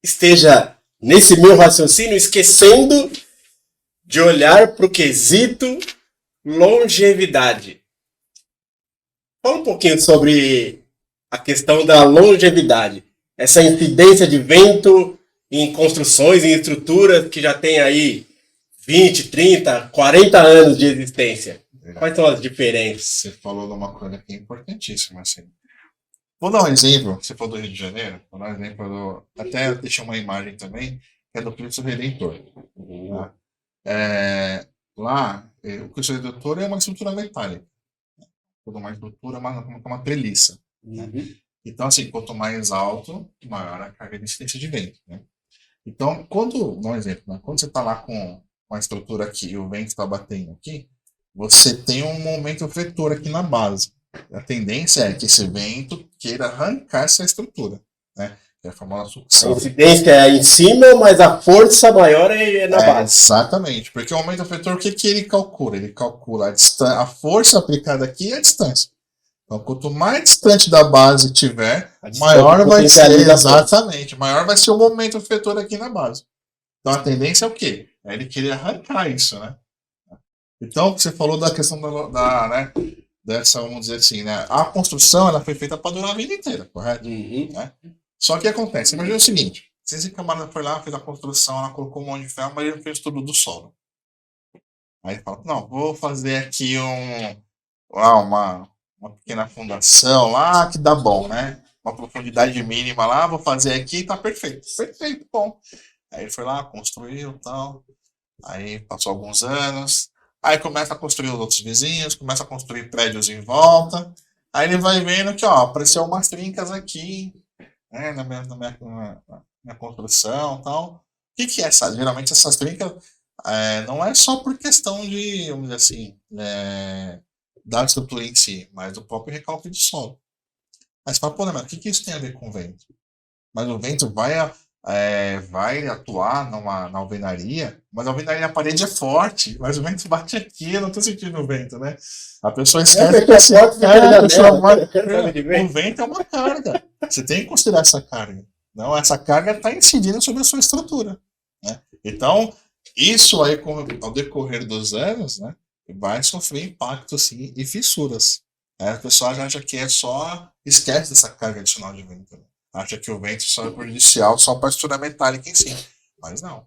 esteja nesse meu raciocínio esquecendo de olhar para o quesito longevidade. Fala um pouquinho sobre a questão da longevidade. Essa incidência de vento em construções, em estruturas que já tem aí 20, 30, 40 anos de existência. Quais são as diferenças? Você falou de uma coisa que é importantíssima, assim. Vou dar um exemplo, você falou do Rio de Janeiro, vou dar um exemplo até deixei uma imagem também, que é do Cristo Redentor. Tá? Lá, o Cristo Redentor é uma estrutura metálica. Toda uma estrutura, uma treliça. Né? Então, assim, quanto mais alto, maior a carga de incidência de vento. Né? Então, dá um exemplo, né? Quando você está lá com uma estrutura aqui e o vento está batendo aqui, você tem um momento vetor aqui na base. A tendência é que esse vento queira arrancar essa estrutura, né? Que é a famosa A sucção. incidência é em cima, mas a força maior é na base. Exatamente, porque o momento vetor, o que ele calcula? Ele calcula a força aplicada aqui e a distância. Então, quanto mais distante da base tiver, maior vai ser, exatamente, maior vai ser o momento vetor aqui na base. Então, a tendência é o quê? É ele querer arrancar isso, né? Então, você falou da questão né, dessa, vamos dizer assim, né? A construção, ela foi feita para durar a vida inteira, correto? Né? Só que acontece, imagina o seguinte, se camarada foi lá, fez a construção, ela colocou um monte de ferro, mas ele fez tudo do solo. Aí ele fala, não, vou fazer aqui uma pequena fundação lá, que dá bom, né? Uma profundidade mínima lá, vou fazer aqui e tá perfeito. Perfeito, bom. Aí ele foi lá, construiu e tal. Aí passou alguns anos. Aí começa a construir os outros vizinhos, começa a construir prédios em volta. Aí ele vai vendo que, ó, apareceu umas trincas aqui, né, na minha construção e tal. O que é essa? Geralmente essas trincas não é só por questão de, vamos dizer assim, da estrutura em si, mas do próprio recalque de solo. Mas fala, pô, né, mas o que isso tem a ver com o vento? Mas o vento vai atuar na alvenaria, mas a alvenaria, a parede é forte, mas o vento bate aqui, eu não estou sentindo o vento, né? A pessoa esquece que o vento é uma carga. Você tem que considerar essa carga. Não, essa carga está incidindo sobre a sua estrutura. Né? Então, isso aí, ao decorrer dos anos, né, vai sofrer impacto sim, e fissuras. A pessoa acha que esquece dessa carga adicional de vento. Né? Acha que o vento só é prejudicial só para a estrutura metálica em si. Mas não.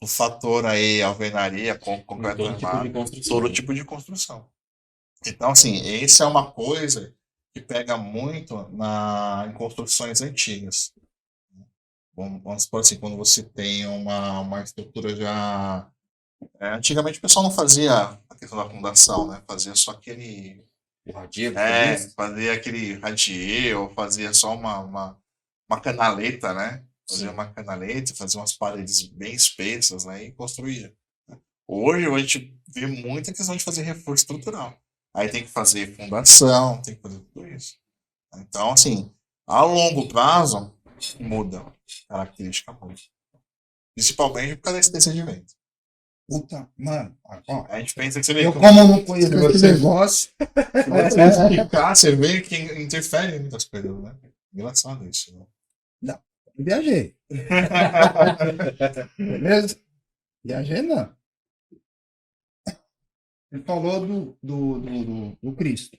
O fator aí, alvenaria, concreto armado, todo tipo de construção. Então, assim, essa é uma coisa que pega muito em construções antigas. Vamos supor assim, quando você tem uma estrutura já... antigamente o pessoal não fazia a questão da fundação, né? Fazia só aquele... fazia aquele radier, ou fazia só uma canaleta, né? Fazia uma canaleta, fazia umas paredes bem espessas, né? E construía. Hoje a gente vê muita questão de fazer reforço estrutural. Aí tem que fazer fundação, tem que fazer tudo isso. Então, assim, a longo prazo, muda a característica muito. Principalmente por causa da incidência de vento. Puta, mano, ó, A gente pensa que você vê eu como não conheço esse negócio. Se você explicar, você vê que interfere em muitas coisas, né? Engraçado isso, né? Não, eu viajei. Beleza? Viajei não. Ele falou do Cristo,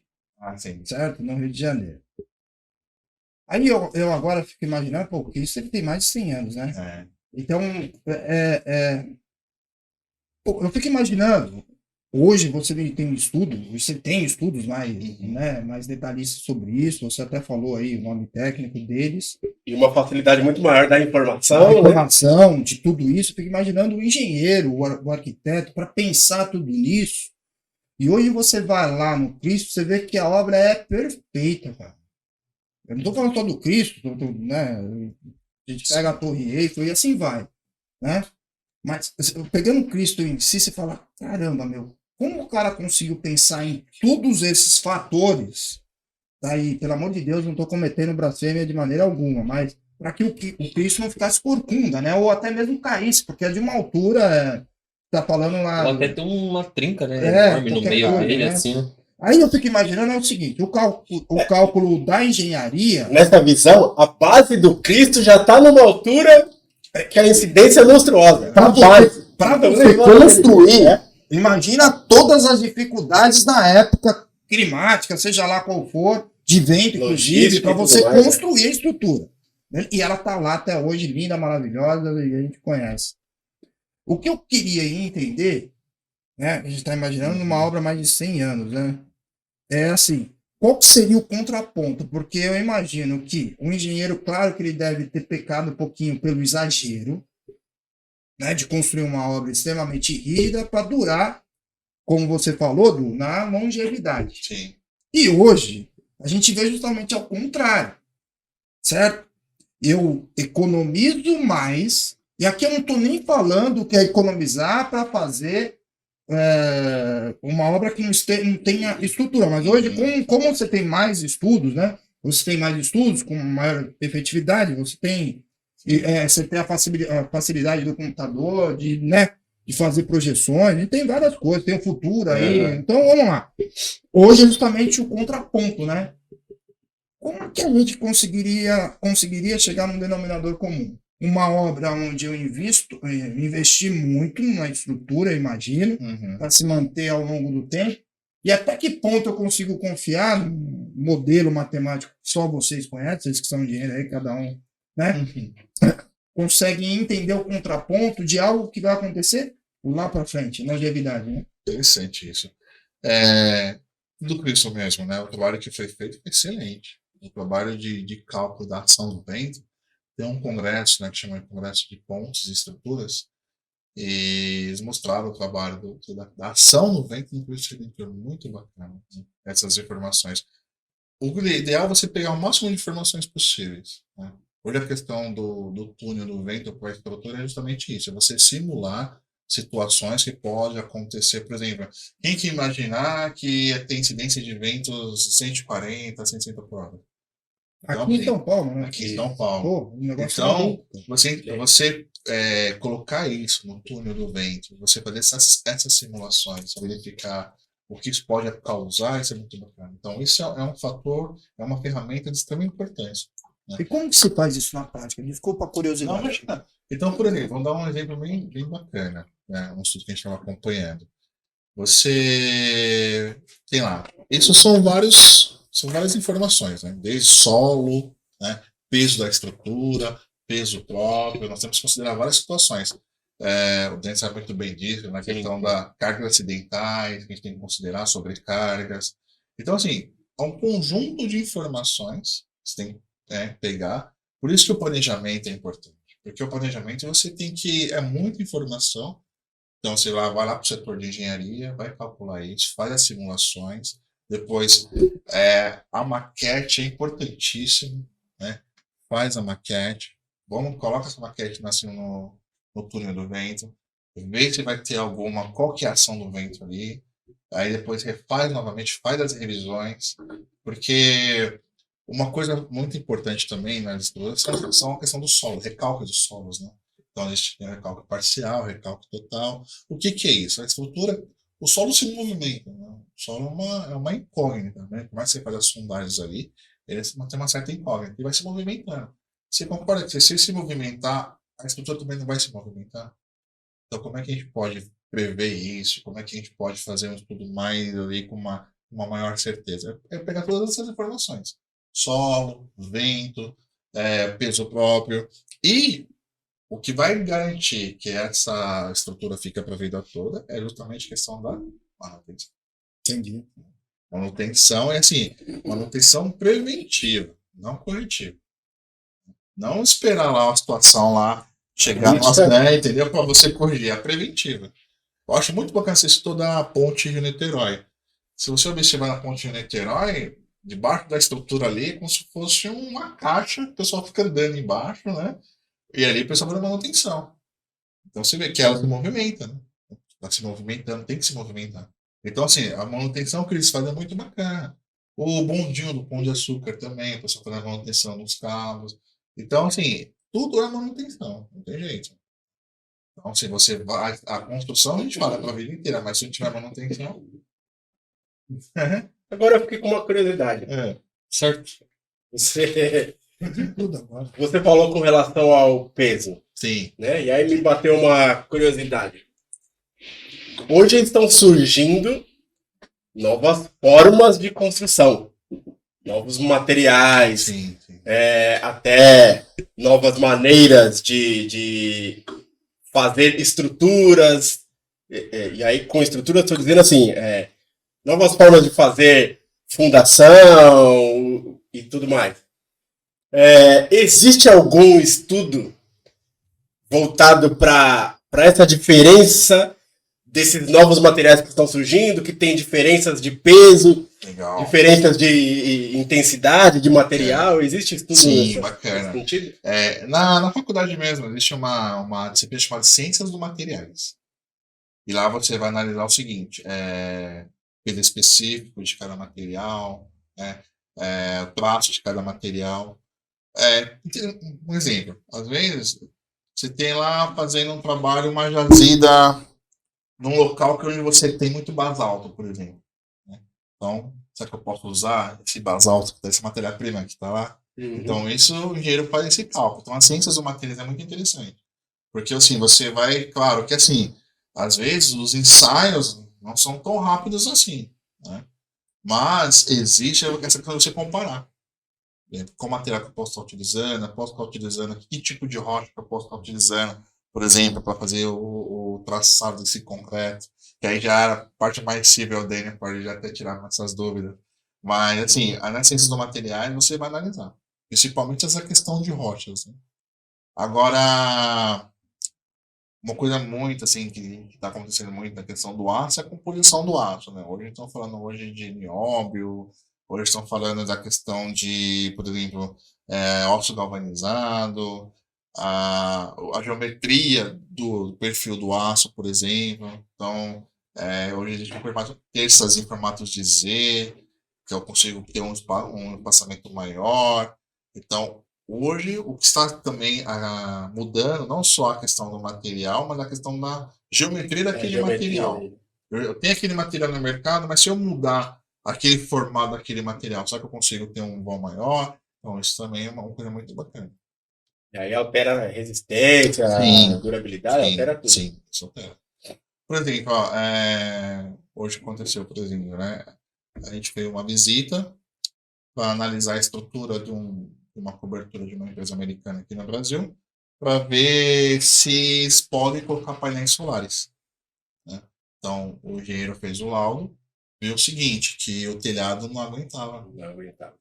Sim. certo? No Rio de Janeiro. Aí eu agora fico imaginando, pô, o Cristo ele tem mais de 100 anos, né? Então, pô, eu fico imaginando, hoje você tem estudos mais detalhistas sobre isso, você até falou aí o nome técnico deles. E uma facilidade muito maior da A informação, informação de tudo isso, eu fico imaginando o engenheiro, o arquiteto, para pensar tudo nisso. E hoje você vai lá no Cristo, você vê que a obra é perfeita, cara. Eu não estou falando só do Cristo, né? A gente pega a Torre Eiffel e assim vai, né? Mas pegando Cristo em si, você fala, caramba, meu, como o cara conseguiu pensar em todos esses fatores? Daí, pelo amor de Deus, não estou cometendo blasfêmia de maneira alguma, mas para que o Cristo não ficasse corcunda, né? Ou até mesmo caísse, porque é de uma altura, tá falando lá. Ou até tem uma trinca, né? É, Enorme no qualquer meio coisa, dele, né? assim, né? Aí eu fico imaginando é o seguinte: o cálculo da engenharia. Nessa visão, a base do Cristo já está numa altura que a incidência é monstruosa. Para Então, você construir, é. imagina todas as dificuldades na época climática, seja lá qual for, de vento, inclusive, Logística para e tudo você mais, construir a estrutura. Né? E ela está lá até hoje, linda, maravilhosa, e a gente conhece. O que eu queria entender, né? A gente está imaginando numa obra mais de 100 anos, né? É assim, qual que seria o contraponto? Porque eu imagino que o engenheiro, claro que ele deve ter pecado um pouquinho pelo exagero, né, de construir uma obra extremamente rígida para durar, como você falou, Du, na longevidade. Sim. E hoje, a gente vê justamente ao contrário, certo? Eu economizo mais, e aqui eu não estou nem falando que é economizar para fazer uma obra que não tenha estrutura, mas hoje, como você tem mais estudos, né? Você tem mais estudos com maior efetividade, você tem a facilidade do computador, né, de fazer projeções, e tem várias coisas, tem o futuro aí. Então, vamos lá. Hoje é justamente o contraponto, né? Como que a gente conseguiria chegar num denominador comum? Uma obra onde eu investi muito na estrutura, eu imagino, para se manter ao longo do tempo, e até que ponto eu consigo confiar no modelo matemático que só vocês conhecem, vocês que são engenheiros aí, cada um, né? Conseguem entender o contraponto de algo que vai acontecer lá para frente, longevidade, né? Interessante isso. Do Cristo mesmo, né? O trabalho que foi feito foi excelente. O trabalho de cálculo da ação do vento. Tem um congresso, né, que chama de Congresso de Pontes e Estruturas, e eles mostraram o trabalho da ação no vento no Cristo Redentor. Muito bacana, né? Essas informações. O ideal é você pegar o máximo de informações possíveis, né? Hoje a questão do túnel do vento para a estrutura é justamente isso, é você simular situações que podem acontecer. Por exemplo, quem que imaginar que tem incidência de ventos 140, 160 por hora? Então, aqui em São Paulo, né? Aqui em São Paulo. Pô, um negócio Então, maluco. você colocar isso no túnel do vento, você fazer essas simulações, verificar o que isso pode causar, isso é muito bacana. Então, isso é um fator, é uma ferramenta de extrema importância. E como que se faz isso na prática? Desculpa a curiosidade. Então, por exemplo, vamos dar um exemplo bem bacana, né? Um estudo que a gente estava acompanhando. Você tem lá, isso são várias informações, né? Desde solo, né? Peso da estrutura, peso próprio, nós temos que considerar várias situações. O Dani sabe muito bem disso, na questão da cargas acidentais, que a gente tem que considerar sobrecargas. Então, assim, é um conjunto de informações que você tem que pegar. Por isso que o planejamento é importante. Porque o planejamento você tem que. É muita informação. Então, você vai lá para o setor de engenharia, vai calcular isso, faz as simulações. Depois, a maquete é importantíssimo, né? Faz a maquete. Coloca essa maquete assim, no túnel do vento. Vê se vai ter qual que é a ação do vento ali. Aí depois refaz novamente, faz as revisões. Porque uma coisa muito importante também nas estruturas são a questão do solo, recálculo dos solos, né? Então, existe recálculo parcial, recálculo total. O que é isso? A estrutura, o solo se movimenta, né? O solo é uma incógnita, né? Por mais que você faça as sondagens ali, ele tem uma certa incógnita e vai se movimentando. Você concorda que se se movimentar, a estrutura também não vai se movimentar? Então, como é que a gente pode prever isso? Como é que a gente pode fazer um estudo mais ali com uma maior certeza? É pegar todas essas informações. Solo, vento, peso próprio. E o que vai garantir que essa estrutura fica para a vida toda é justamente a questão da manutenção. Entendi. Manutenção é assim, manutenção preventiva, não corretiva. Não esperar lá a situação lá chegar no entendeu? Para você corrigir, é preventiva. Eu acho muito bacana você estudar a ponte de Niterói. Se você observar na ponte de Niterói, debaixo da estrutura ali, é como se fosse uma caixa, o pessoal fica andando embaixo, né? E ali o pessoal faz manutenção. Então você vê que ela se movimenta, né? Está se movimentando, tem que se movimentar. Então, assim, a manutenção que eles fazem é muito bacana. O bondinho do Pão de Açúcar também, a pessoa faz a manutenção dos carros. Então, assim, tudo é manutenção, não tem jeito. Então, se você vai. A construção a gente fala para a vida inteira, mas se não tiver manutenção. Agora eu fiquei com uma curiosidade. É, Certo? Você, Tudo agora. você falou com relação ao peso, sim, né? E aí me bateu uma curiosidade. Hoje estão surgindo novas formas de construção, novos materiais, sim, sim. até novas maneiras de fazer estruturas. E aí, com estrutura, estou dizendo assim, novas formas de fazer fundação e tudo mais. Existe algum estudo voltado para essa diferença desses novos materiais que estão surgindo, que tem diferenças de peso, Legal. diferenças de intensidade de material? Existe estudo Sim, bacana. nesse sentido? Na faculdade mesmo, existe uma disciplina chamada Ciências dos Materiais. E lá você vai analisar o seguinte: peso específico de cada material, né, traço de cada material. Um exemplo: às vezes você tem lá fazendo um trabalho, uma jazida num local onde você tem muito basalto, por exemplo. Né? Então, será que eu posso usar esse basalto, essa matéria-prima que está lá? Então, isso o engenheiro faz esse cálculo. Então, as ciências do material é muito interessante. Porque, assim, você vai... Claro que, assim, às vezes os ensaios não são tão rápidos assim, né? Mas existe essa questão de você comparar. Qual material que eu posso estar utilizando, que tipo de rocha que eu posso estar utilizando, por exemplo, para fazer o traçado desse concreto. Que aí já era a parte mais civil dele, pode já até tirar essas dúvidas. Mas, assim, nas ciências do material você vai analisar. Principalmente essa questão de rochas. Né? Agora, uma coisa muito, assim, que está acontecendo muito na questão do aço é a composição do aço. Né? Hoje estão falando de nióbio, hoje estão falando da questão de, por exemplo, óxido galvanizado, a geometria do perfil do aço, por exemplo. Então, hoje a gente tem terças em formatos de Z, que eu consigo ter um espaçamento maior. Então, hoje, o que está também mudando, não só a questão do material, mas a questão da geometria daquele material. Eu tenho aquele material no mercado, mas se eu mudar aquele formato daquele material, será que eu consigo ter um vão maior? Então, isso também é uma coisa muito bacana. E aí altera a resistência, Sim, a durabilidade, altera tudo. Sim, isso altera. Por exemplo, ó, hoje aconteceu, por exemplo, né? A gente fez uma visita para analisar a estrutura de uma cobertura de uma empresa americana aqui no Brasil, para ver se eles podem colocar painéis solares. Né? Então, o engenheiro fez o laudo, viu o seguinte, que o telhado não aguentava. Não aguentava.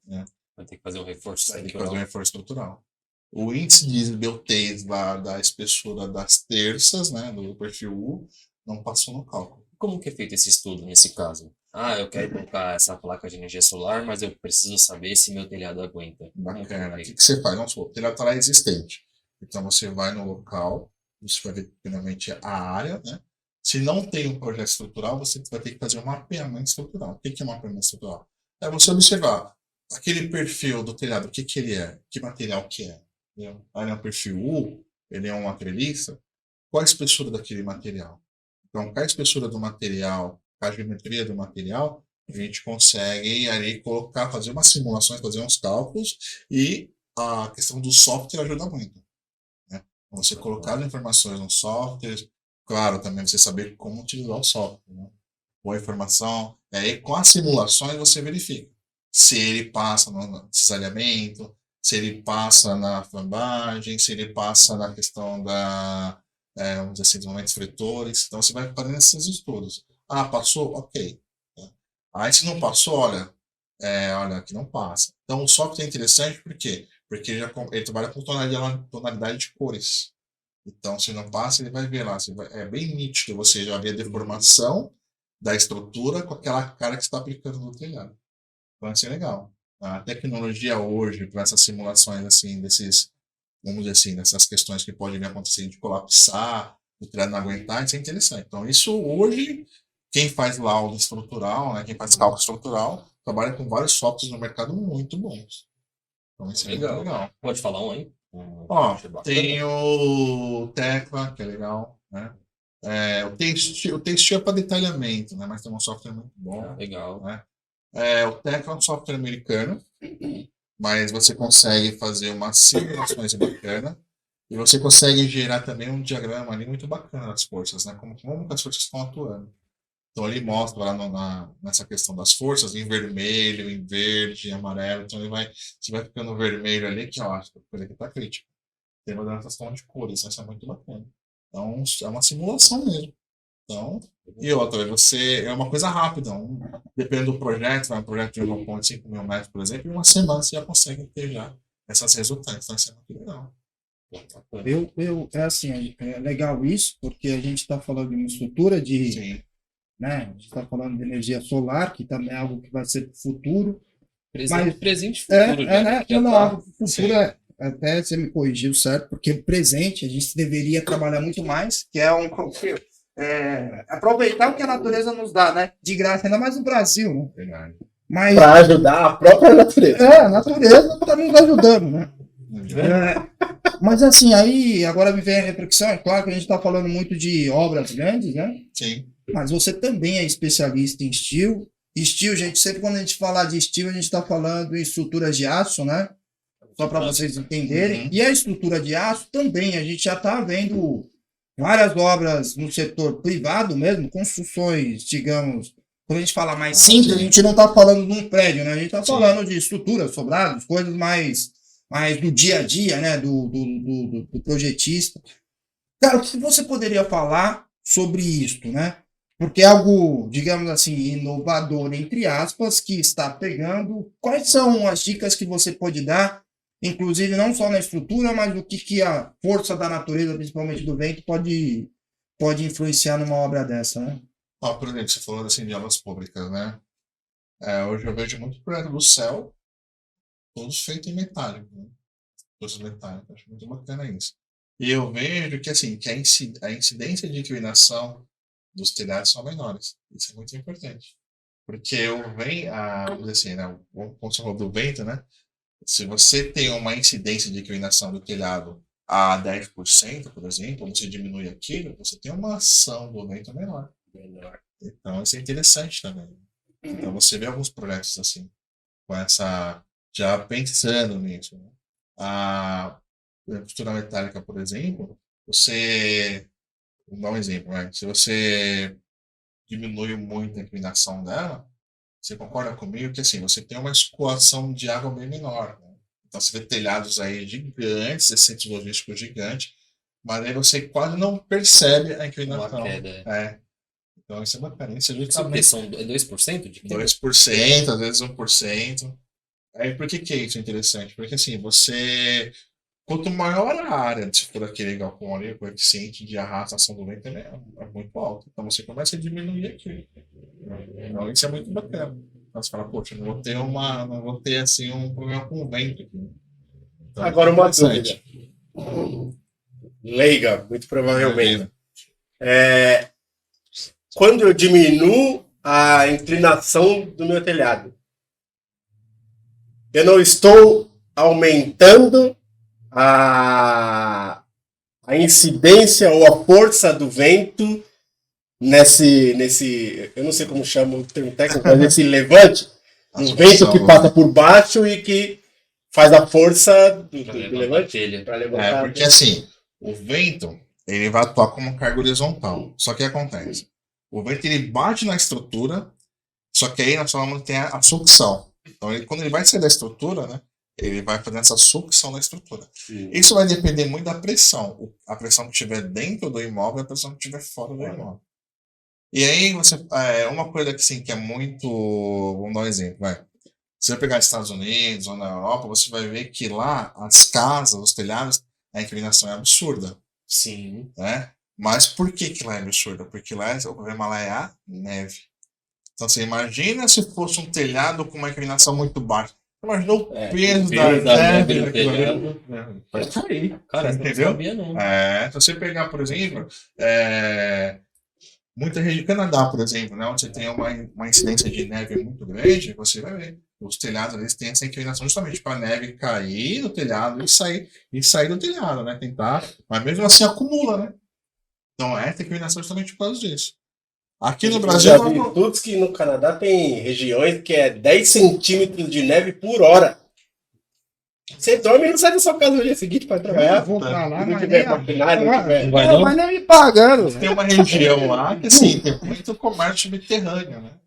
Vai ter que fazer um reforço Vai ter que estrutural. fazer um reforço estrutural. O índice de isbeltez da espessura das terças, né, do perfil U, não passou no cálculo. Como que é feito esse estudo nesse caso? Eu quero colocar essa placa de energia solar, mas eu preciso saber se meu telhado aguenta. Bacana. O que você faz? Vamos supor, o telhado está lá existente. Então você vai no local, você vai ver finalmente a área, né? Se não tem um projeto estrutural, você vai ter que fazer um mapeamento estrutural. O que é um mapeamento estrutural? É você observar aquele perfil do telhado, o que ele é, que material que é. Entendeu? Aí é um perfil U, ele é um acrelista. Qual a espessura daquele material? Então, com a espessura do material, a geometria do material, a gente consegue aí colocar, fazer umas simulações, fazer uns cálculos, e a questão do software ajuda muito. Né? Você colocar as informações no software, claro, também você saber como utilizar o software. Né? Boa informação, aí com as simulações você verifica se ele passa no cisalhamento, se ele passa na flambagem, se ele passa na questão vamos dizer assim, dos momentos fretores. Então você vai fazendo esses estudos. Passou? Ok. Aí se não passou, olha que não passa. Então o software é interessante por quê? Porque ele trabalha com tonalidade de cores. Então se não passa, ele vai ver lá. É bem nítido, você já vê a deformação da estrutura com aquela cara que você está aplicando no telhado. Então isso é legal. A tecnologia hoje, para essas simulações assim, vamos dizer assim, dessas questões que podem vir acontecer de colapsar, o telhado não aguentar, isso é interessante. Então, isso hoje, quem faz laudo estrutural, né, quem faz cálculo estrutural, trabalha com vários softwares no mercado muito bons. Então, isso é muito legal. Pode falar um aí? Ó, tem o Tecla, que é legal, né? O Textil é para detalhamento, né? Mas tem um software muito bom. Legal. Né? O Tecla é um software americano, mas você consegue fazer umas simulações bacanas e você consegue gerar também um diagrama ali muito bacana das forças, né? Como as forças estão atuando. Então ele mostra lá nessa questão das forças, em vermelho, em verde, em amarelo. Então você vai ficando vermelho ali, que ó, a coisa aqui tá crítica. Tem uma adaptação de cores, isso é muito bacana. Então é uma simulação mesmo. Então, e outra, é uma coisa rápida. Dependendo do projeto, vai um projeto de 1,5 mil metros, por exemplo, em uma semana você já consegue ter já essas resultantes. Então isso é muito legal. É assim, é legal isso, porque a gente está falando de uma estrutura de, Sim. né, a gente está falando de energia solar, que também é algo que vai ser para o futuro. Presente e futuro. Né? Algo para o futuro até você me corrigiu, certo? Porque o presente a gente deveria trabalhar muito mais, que é aproveitar o que a natureza nos dá, né? De graça, ainda mais no Brasil, né? Verdade. Para ajudar a própria natureza. A natureza está nos ajudando, né? Mas assim, aí agora me vem a reflexão, é claro que a gente está falando muito de obras grandes, né? Sim. Mas você também é especialista em steel. Steel, gente, sempre quando a gente falar de steel, a gente está falando em estruturas de aço, né? Só para vocês entenderem. Uhum. E a estrutura de aço também, a gente já está vendo várias obras no setor privado mesmo, construções, digamos, quando a gente fala mais simples, a gente não está falando de um prédio, né? A gente está falando de estruturas, sobrados, coisas mais do dia a dia, né? Do projetista. Cara, o que você poderia falar sobre isto, né? Porque é algo, digamos assim, inovador, entre aspas, que está pegando. Quais são as dicas que você pode dar, inclusive não só na estrutura, mas o que a força da natureza, principalmente do vento, pode influenciar numa obra dessa, né? Por exemplo, você falou assim de obras públicas, né? Hoje eu vejo muito projeto do céu, todos feitos em metálico, né? Todos metálicos, acho muito bacana isso. E eu vejo que, assim, que a incidência de inclinação dos telhados são menores. Isso é muito importante. Porque vamos dizer assim, né? Como você falou do vento, né? Se você tem uma incidência de inclinação do telhado a 10%, por exemplo, você diminui aquilo, você tem uma ação do vento menor. Então, isso é interessante também. Então, você vê alguns projetos assim, com já pensando nisso. Né? A estrutura metálica, por exemplo, vou dar um exemplo, né? Se você diminui muito a inclinação dela, você concorda comigo que assim, você tem uma escoação de água bem menor. Né? Então você vê telhados aí gigantes, esse centro logístico gigante, mas aí você quase não percebe a inclinação. Uma queda. Então isso é bacana. Isso é 2% de queda? 2%, às vezes 1%. Aí por que é isso interessante? Porque assim, quanto maior a área, se for aquele galpão ali, o coeficiente de arrastação do vento é muito alto. Então você começa a diminuir aqui. Então isso é muito bacana. Então você fala, poxa, não vou ter assim um problema com o vento aqui. Então, agora uma dúvida. Leiga, muito provavelmente. Quando eu diminuo a inclinação do meu telhado, eu não estou aumentando a incidência ou a força do vento nesse eu não sei como chama o termo técnico, mas nesse levante, um vento que passa por baixo e que faz a força do levante para levantar. Porque assim, o vento ele vai atuar como uma carga horizontal. Só que o que acontece? O vento ele bate na estrutura, só que aí nós falamos que tem a sucção. Então quando ele vai sair da estrutura, né? Ele vai fazer essa sucção na estrutura. Sim. Isso vai depender muito da pressão. A pressão que estiver dentro do imóvel e a pressão que estiver fora do imóvel. E aí, uma coisa que, assim, que é muito... Vamos dar um exemplo. Você vai pegar nos Estados Unidos ou na Europa, você vai ver que lá, as casas, os telhados, a inclinação é absurda. Sim. Né? Mas por que lá é absurda? Porque o problema lá é a neve. Então, você imagina se fosse um telhado com uma inclinação muito baixa. Imaginou o É, peso o da peso da neve neve no naquilo ali? telhado. Pode cair. Cara, eu não Entendeu? sabia não. Se você pegar, por exemplo, muita região do Canadá, por exemplo, né, onde você tem uma incidência de neve muito grande, você vai ver. Os telhados eles têm essa inclinação justamente para a neve cair no telhado e sair do telhado, né? Tentar. Mas mesmo assim acumula, né? Então essa inclinação justamente por causa disso. Aqui no Eu Brasil. já vi estudos que no Canadá tem regiões que é 10 centímetros de neve por hora. Você dorme e não sai da sua casa no dia seguinte para trabalhar. Vou pra lá, Se não mas tiver nem a- maquinário, não tiver. Não vai não? Mas nem me pagando. Tem uma região lá que assim, tem muito comércio subterrâneo, né?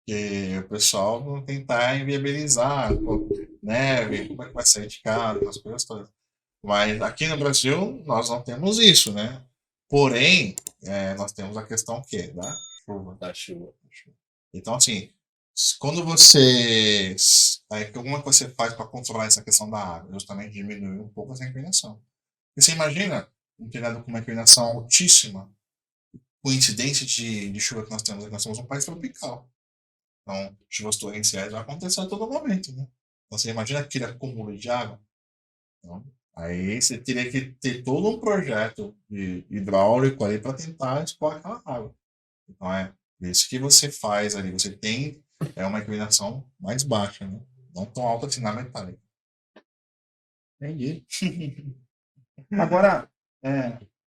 Que o pessoal não tentar inviabilizar, pô, neve, como é que vai sair de casa, as coisas todas. Mas aqui no Brasil nós não temos isso, né? Porém, nós temos a questão que da chuva. Da chuva. Então, assim, quando você. Aí, como é que você faz para controlar essa questão da água? Justamente diminuir um pouco essa inclinação. E você imagina um telhado com uma inclinação altíssima, coincidência de chuva que nós temos aqui, nós somos um país tropical. Então, chuvas torrenciais vai acontecer a todo momento, né? Então, você imagina aquele acúmulo de água. Então, aí você teria que ter todo um projeto hidráulico ali para tentar escoar aquela água. Então, isso que você faz ali. Você tem uma inclinação mais baixa, né? Não tão alta assim na metálica. Entendi. Agora,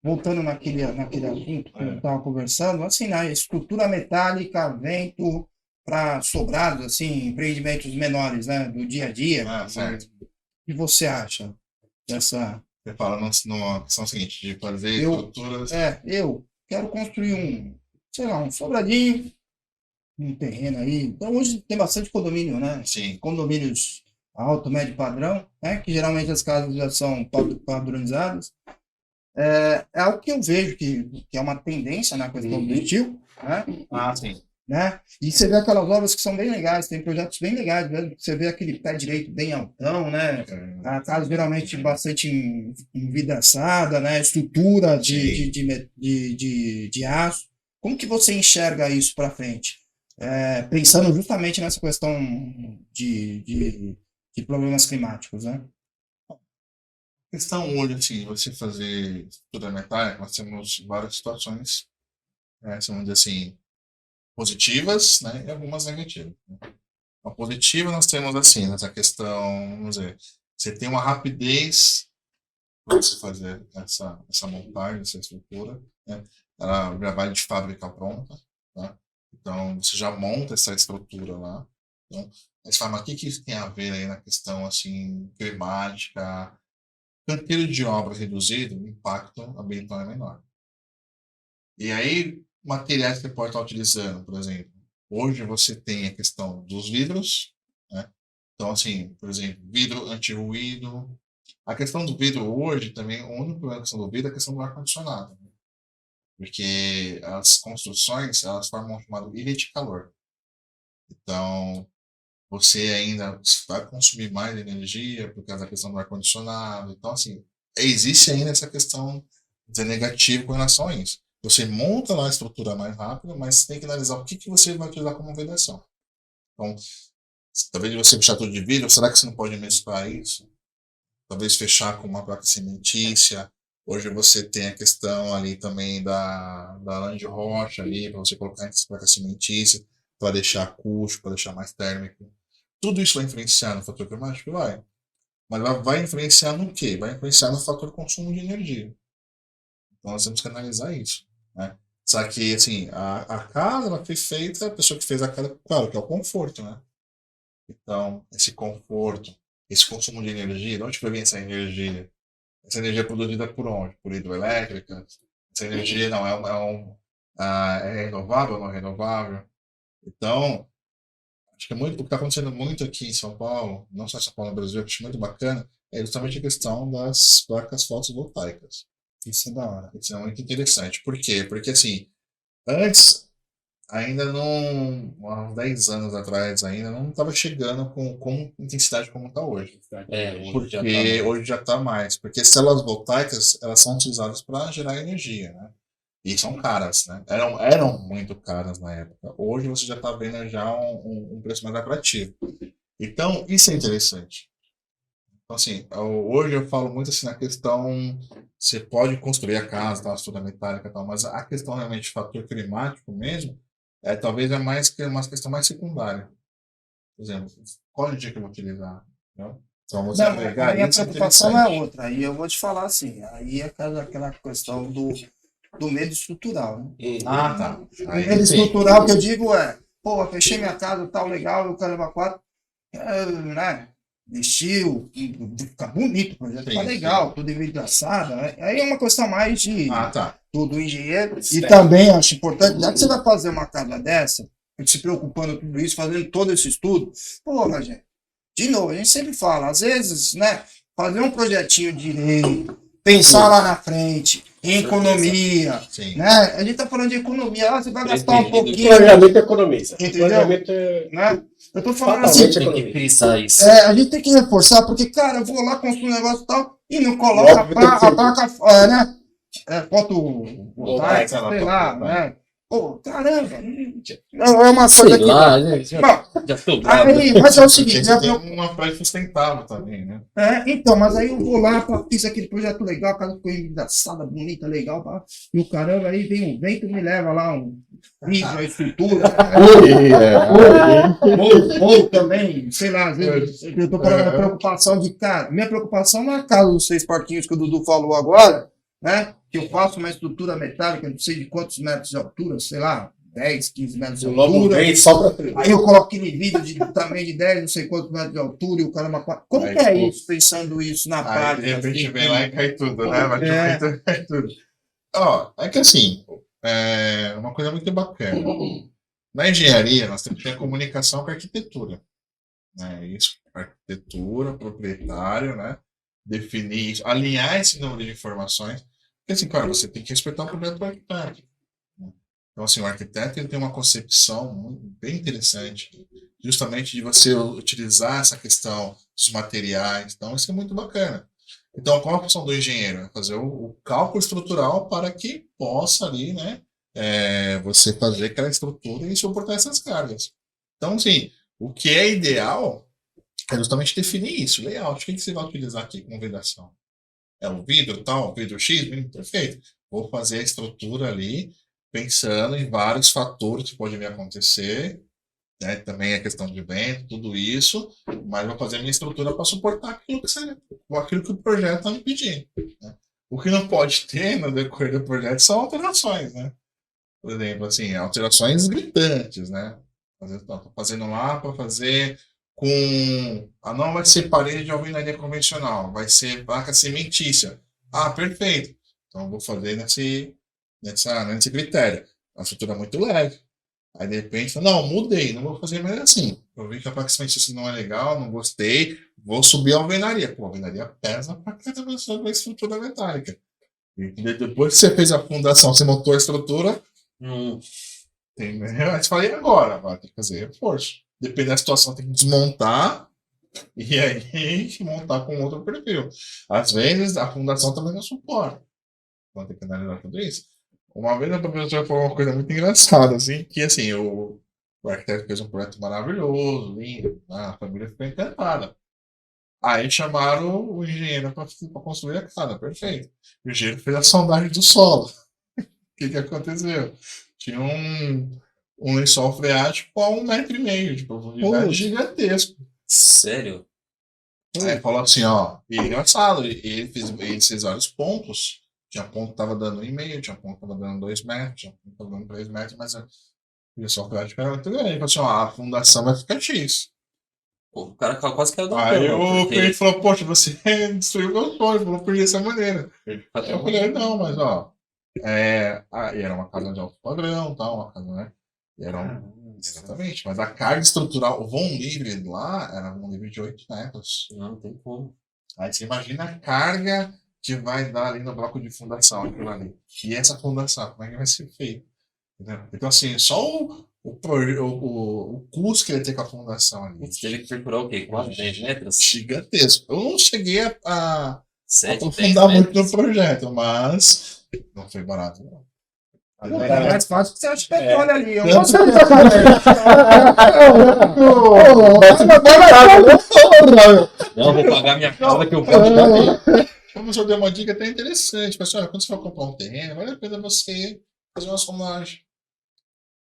voltando naquele assunto que eu estava conversando, assim, na estrutura metálica, vento, para sobrados, assim, empreendimentos menores, né, do dia a dia. Certo. O que você acha dessa... Você fala numa questão seguinte, de fazer estruturas... eu quero construir um sobradinho, um terreno aí. Então, hoje tem bastante condomínio, né? Sim. Condomínios alto, médio padrão, né? Que geralmente as casas já são padronizadas. É algo que eu vejo que é uma tendência na questão do estilo, né? Sim. Né? E você vê aquelas obras que são bem legais, tem projetos bem legais mesmo. Você vê aquele pé direito bem altão, né? A casa geralmente bastante envidraçada, né? Estrutura de aço. Como que você enxerga isso para frente? Pensando justamente nessa questão de problemas climáticos, né? Questão hoje, assim, você fazer estrutura metálica, nós temos várias situações, vamos dizer assim, positivas, né, e algumas negativas. Né? A positiva nós temos assim, nessa questão, vamos dizer, você tem uma rapidez para você fazer essa montagem, essa estrutura, né? Ela já vai de fábrica pronta, tá? Então você já monta essa estrutura lá. Então, mas fala, mas o que isso tem a ver aí na questão assim climática? Canteiro de obra reduzido, o impacto ambiental é menor. E aí, materiais que você pode estar utilizando, por exemplo. Hoje você tem a questão dos vidros, né? Então, assim, por exemplo, vidro anti-ruído. A questão do vidro hoje também, o único problema da questão do vidro é a questão do ar-condicionado. Né? Porque as construções, elas formam um chamado ilha de calor. Então, você ainda vai consumir mais energia por causa da questão do ar-condicionado. Então, assim, existe ainda essa questão negativa com relação a isso. Você monta lá a estrutura mais rápido, mas você tem que analisar o que você vai utilizar como vedação. Então, talvez você fechar tudo de vidro, será que você não pode mesclar isso? Talvez fechar com uma placa cimentícia. Hoje você tem a questão ali também da lã de rocha ali, para você colocar em placa cimentícia, para deixar acústico, para deixar mais térmico. Tudo isso vai influenciar no fator climático? Vai. Mas ela vai influenciar no quê? Vai influenciar no fator consumo de energia. Então nós temos que analisar isso. Né? Só que, assim, a casa ela foi feita, a pessoa que fez a casa, claro, que é o conforto, né? Então, esse conforto, esse consumo de energia, de onde vai vir essa energia? Essa energia é produzida por onde? Por hidroelétrica? Essa energia não é renovável ou não é renovável? Então, acho que o que está acontecendo muito aqui em São Paulo, não só em São Paulo, no Brasil, que eu acho muito bacana, é justamente a questão das placas fotovoltaicas. Isso é da hora. Isso é muito interessante. Por quê? Porque, assim, antes, ainda não, há uns 10 anos atrás, ainda não estava chegando com intensidade como está hoje. Porque hoje já está mais. Porque células voltaicas, elas são utilizadas para gerar energia, né? E são caras, né? Eram muito caras na época. Hoje você já está vendo já um preço mais atrativo. Então, isso é interessante. Então, assim, hoje eu falo muito assim na questão, você pode construir a casa, tal, a estrutura metálica e tal, mas a questão realmente de fator climático mesmo, talvez é mais que uma questão mais secundária. Por exemplo, qual energia que eu vou utilizar? Entendeu? Então, você Não, agregar aí a isso é preocupação é interessante. outra. Aí eu vou te falar assim, aí é aquela questão do medo estrutural, né? Ah, tá. O Aí medo sim. estrutural que eu digo é, pô, eu fechei minha casa, tal, legal, eu quero levar quatro, né? Vestiu, fica bonito, o projeto fica Sim, legal, tudo envidraçado, né? Aí é uma questão mais Ah, tá. do engenheiro. E também acho importante, já que você vai fazer uma casa dessa, se preocupando com tudo isso, fazendo todo esse estudo, porra, gente, de novo, a gente sempre fala, às vezes, né, fazer um projetinho direito, pensar lá na frente, em economia, Sim. né? A gente tá falando de economia, você vai gastar um pouquinho, Planejamento economiza. entendeu? Planejamento Né? Eu tô falando assim, fatalmente Tem que economiza. frisar isso. a gente tem que reforçar, porque, cara, eu vou lá construir um negócio e tal, e não coloca Óbvio, tem que a ser. placa, né? Fotovoltaica, Voltaica, sei lá, fotovoltaica. né? Pô, caramba, é uma coisa que... gente. Bom, Já tô bravo. aí, mas é o Porque seguinte, você tem uma praia sustentável também, né? então, mas aí eu vou lá, fiz aquele projeto legal, a casa ficou engraçada, bonita, legal, pá, e o caramba, aí vem um vento e me leva lá um vidro, a estrutura, ou também, sei lá, às vezes eu tô falando da preocupação de, cara, minha preocupação não é a casa dos 6 quartinhos que o Dudu falou agora, né, que eu faço uma estrutura metálica, não sei de quantos metros de altura, sei lá, 10, 15 metros de O lobo altura, vem só pra frente. aí eu coloco aquele vidro também de 10, não sei quantos metros de altura, e o caramba, como Aí, que é pô, isso, pensando isso na Aí prática? de repente assim, vem lá e cai tudo, né? Vai É. tudo, cai tudo. Ó, é que assim, é uma coisa muito bacana. Na engenharia, nós temos que ter a comunicação com a arquitetura. Né? Isso, arquitetura, proprietário, né? Definir isso, alinhar esse número de informações. Porque assim, claro, você tem que respeitar o projeto do arquiteto. Né? Então, assim, o arquiteto ele tem uma concepção bem interessante, justamente de você utilizar essa questão dos materiais. Então, isso é muito bacana. Então, qual a função do engenheiro? É fazer o cálculo estrutural para que possa ali, né, você fazer aquela estrutura e suportar essas cargas. Então, assim, o que é ideal é justamente definir isso, layout. O que você vai utilizar aqui com vedação? É o vidro tal, vidro X? Perfeito. Vou fazer a estrutura ali, pensando em vários fatores que podem vir a acontecer, né? Também a questão de vento, tudo isso, mas vou fazer a minha estrutura para suportar aquilo que o projeto está me pedindo. Né? O que não pode ter no decorrer do projeto são alterações, né? Por exemplo, assim, alterações gritantes, né? Estou fazendo lá para fazer com. Não vai ser parede de alvenaria convencional, vai ser placa cimentícia. Ah, perfeito. Então vou fazer nesse critério. Uma estrutura muito leve. Aí de repente, não, mudei, não vou fazer mais assim. Eu vi que a placa cimentícia não é legal, não gostei, vou subir a alvenaria. Pô, a alvenaria pesa para cada sobre a estrutura metálica. E depois que você fez a fundação, você montou a estrutura, entendeu? Aí você fala, e agora tem que fazer reforço. Dependendo da situação, tem que desmontar e aí montar com outro perfil. Às vezes, a fundação também não suporta. Então tem que analisar tudo isso. Uma vez a professora falou uma coisa muito engraçada, assim, que assim, o arquiteto fez um projeto maravilhoso, lindo, a família ficou encantada. Aí chamaram o engenheiro para construir a casa, perfeito. O engenheiro fez a sondagem do solo. O que aconteceu? Tinha um lençol freático a 1,5 m de profundidade, gigantesco. Sério? Aí falou assim, ó, e engraçado, ele fez vários pontos. Tinha ponto que estava dando 1,5 m, tinha ponto que estava dando 2 metros, tinha ponto que estava dando 3 metros, mas o lençol freático era muito grande. Ele falou assim, ó, a fundação vai ficar X. Pô, o cara quase caiu da Aí cama, o cliente falou, poxa, você destruiu meu sonho, falou por dessa maneira. Aí eu falei, não, mas ó, e era uma casa de alto padrão, tal, uma casa, né? E era exatamente, mas a carga estrutural, o vão livre lá era um livre de 8 metros. Não tem como. Aí você imagina a carga que vai dar ali no bloco de fundação, aquilo ali. E essa fundação, como é que vai ser feito? Entendeu? Então, assim, só o custo que ele tem com a fundação ali. Você teve que perfurar o quê? Quase 10 metros? Gigantesco. Eu não cheguei a 7, 10 aprofundar muito metros? no projeto, mas não foi barato, não. É mais fácil que você acha petróleo ali. Eu Tanto não sei que- Não, vou pagar minha casa que eu vou. O professor deu uma dica até interessante. Pessoal, quando você for comprar um terreno, vale a pena você fazer uma sondagem.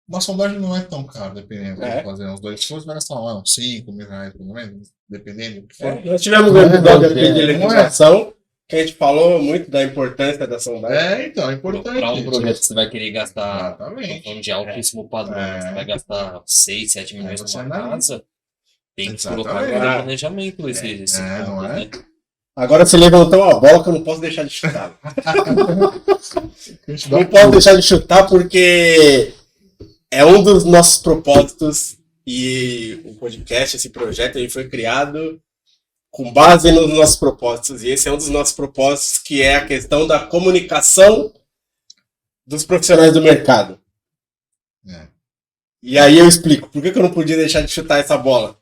Uma sondagem não é tão cara, dependendo. É. Fazer uns 2 furos, vai gastar uns 5 mil reais, pelo menos, dependendo do que for. Nós tivemos um episódio aqui de não é. legislação que a gente falou muito da importância da sondagem. Então, é importante. Para um isso. projeto que você vai querer gastar, tô Exatamente. falando de altíssimo padrão, É. você vai gastar 6, 7 milhões Você numa analisa. casa, tem que Exatamente. colocar no planejamento esse não ponto, é? né? Agora você levantou uma bola que eu não posso deixar de chutar. Não posso deixar de chutar porque é um dos nossos propósitos e o podcast, esse projeto, ele foi criado com base nos nossos propósitos. E esse é um dos nossos propósitos, que é a questão da comunicação dos profissionais do mercado. É. E aí eu explico por que eu não podia deixar de chutar essa bola.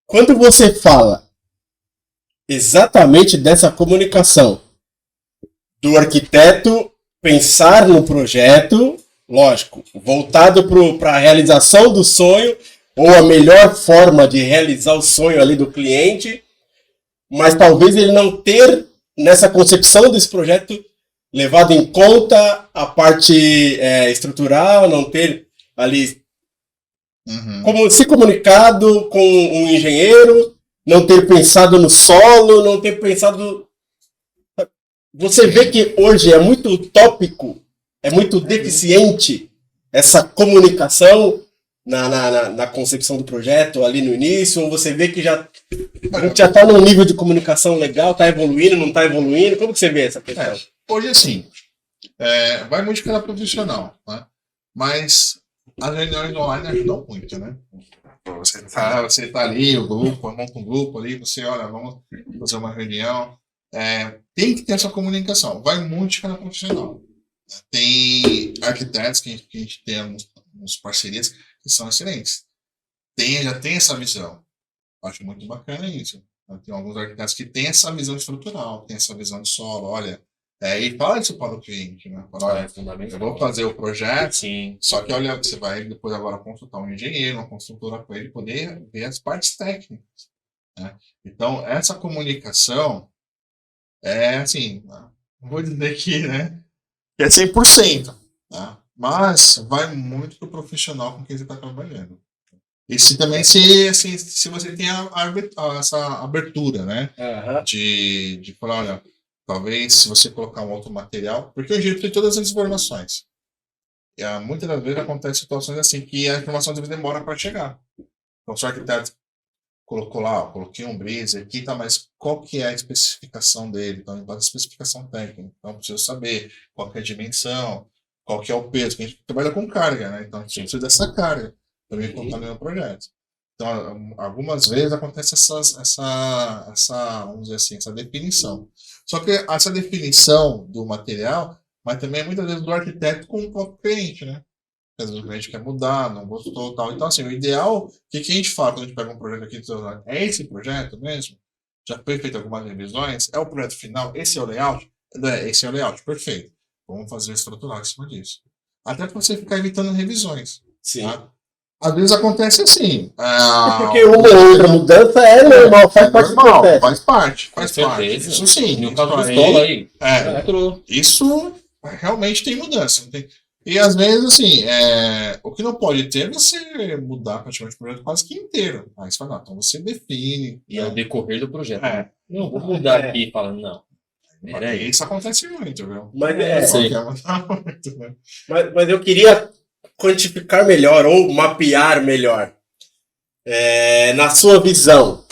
Quando você fala exatamente dessa comunicação do arquiteto pensar no projeto, lógico, voltado para a realização do sonho, ou a melhor forma de realizar o sonho ali do cliente, mas talvez ele não ter, nessa concepção desse projeto, levado em conta a parte estrutural, não ter ali como se comunicado com um engenheiro, não ter pensado no solo, não ter pensado... Você vê que hoje é muito utópico, é muito deficiente essa comunicação na concepção do projeto ali no início, ou você vê que a gente já está num nível de comunicação legal, está evoluindo, não está evoluindo? Como que você vê essa questão? Hoje, assim, vai muito de cada profissional, né? Mas as reuniões online ajudam muito, né? Você tá ali, o grupo, monta um grupo ali, você, olha, vamos fazer uma reunião. Tem que ter essa comunicação, vai muito de cada profissional. Tem arquitetos que a gente tem uns parcerias que são excelentes. Já tem essa visão. Acho muito bacana isso. Tem alguns arquitetos que têm essa visão estrutural, tem essa visão de solo, olha. E fala isso para o cliente, né? Fala, olha, eu vou fazer o projeto, Sim. só que olha, você vai depois agora consultar um engenheiro, uma construtora para ele poder ver as partes técnicas. Né? Então, essa comunicação assim, não vou dizer que é 100%, tá? Mas vai muito pro profissional com quem você está trabalhando. E se você tem essa abertura, né? De falar, olha, talvez se você colocar um outro material, porque o engenheiro tem todas as informações. E muitas das vezes acontecem situações assim que a informação às vezes demora para chegar. Então, se o arquiteto colocou lá, coloquei um brise aqui, tá, mas qual que é a especificação dele? Então, a especificação técnica. Então, eu preciso saber qual que é a dimensão, qual que é o peso, porque a gente trabalha com carga, né? Então, a gente precisa dessa carga para me colocar no meu projeto. Então, algumas vezes acontece vamos dizer assim, essa definição. Só que essa definição do material, mas também muitas vezes do arquiteto com o próprio cliente, né? Às vezes o cliente quer mudar, não gostou, tal. Então, assim, o ideal, o que a gente fala quando a gente pega um projeto aqui, é esse projeto mesmo? Já foi feito algumas revisões? É o projeto final? Esse é o layout? Esse é o layout, perfeito. Vamos fazer o estrutural em cima disso. Até para você ficar evitando revisões. Sim. Tá? Às vezes acontece assim. Porque uma ou outra mudança é normal, faz parte do processo. Faz parte. Isso sim. No caso do solo aí. Isso realmente tem mudança. E às vezes, assim, o que não pode ter é você mudar praticamente o projeto quase que inteiro. Aí você fala, então você define. E é o decorrer do projeto. Né? Não, vou mudar aqui falando, não. Isso acontece muito, viu? Mas eu queria quantificar melhor ou mapear melhor. Na sua visão,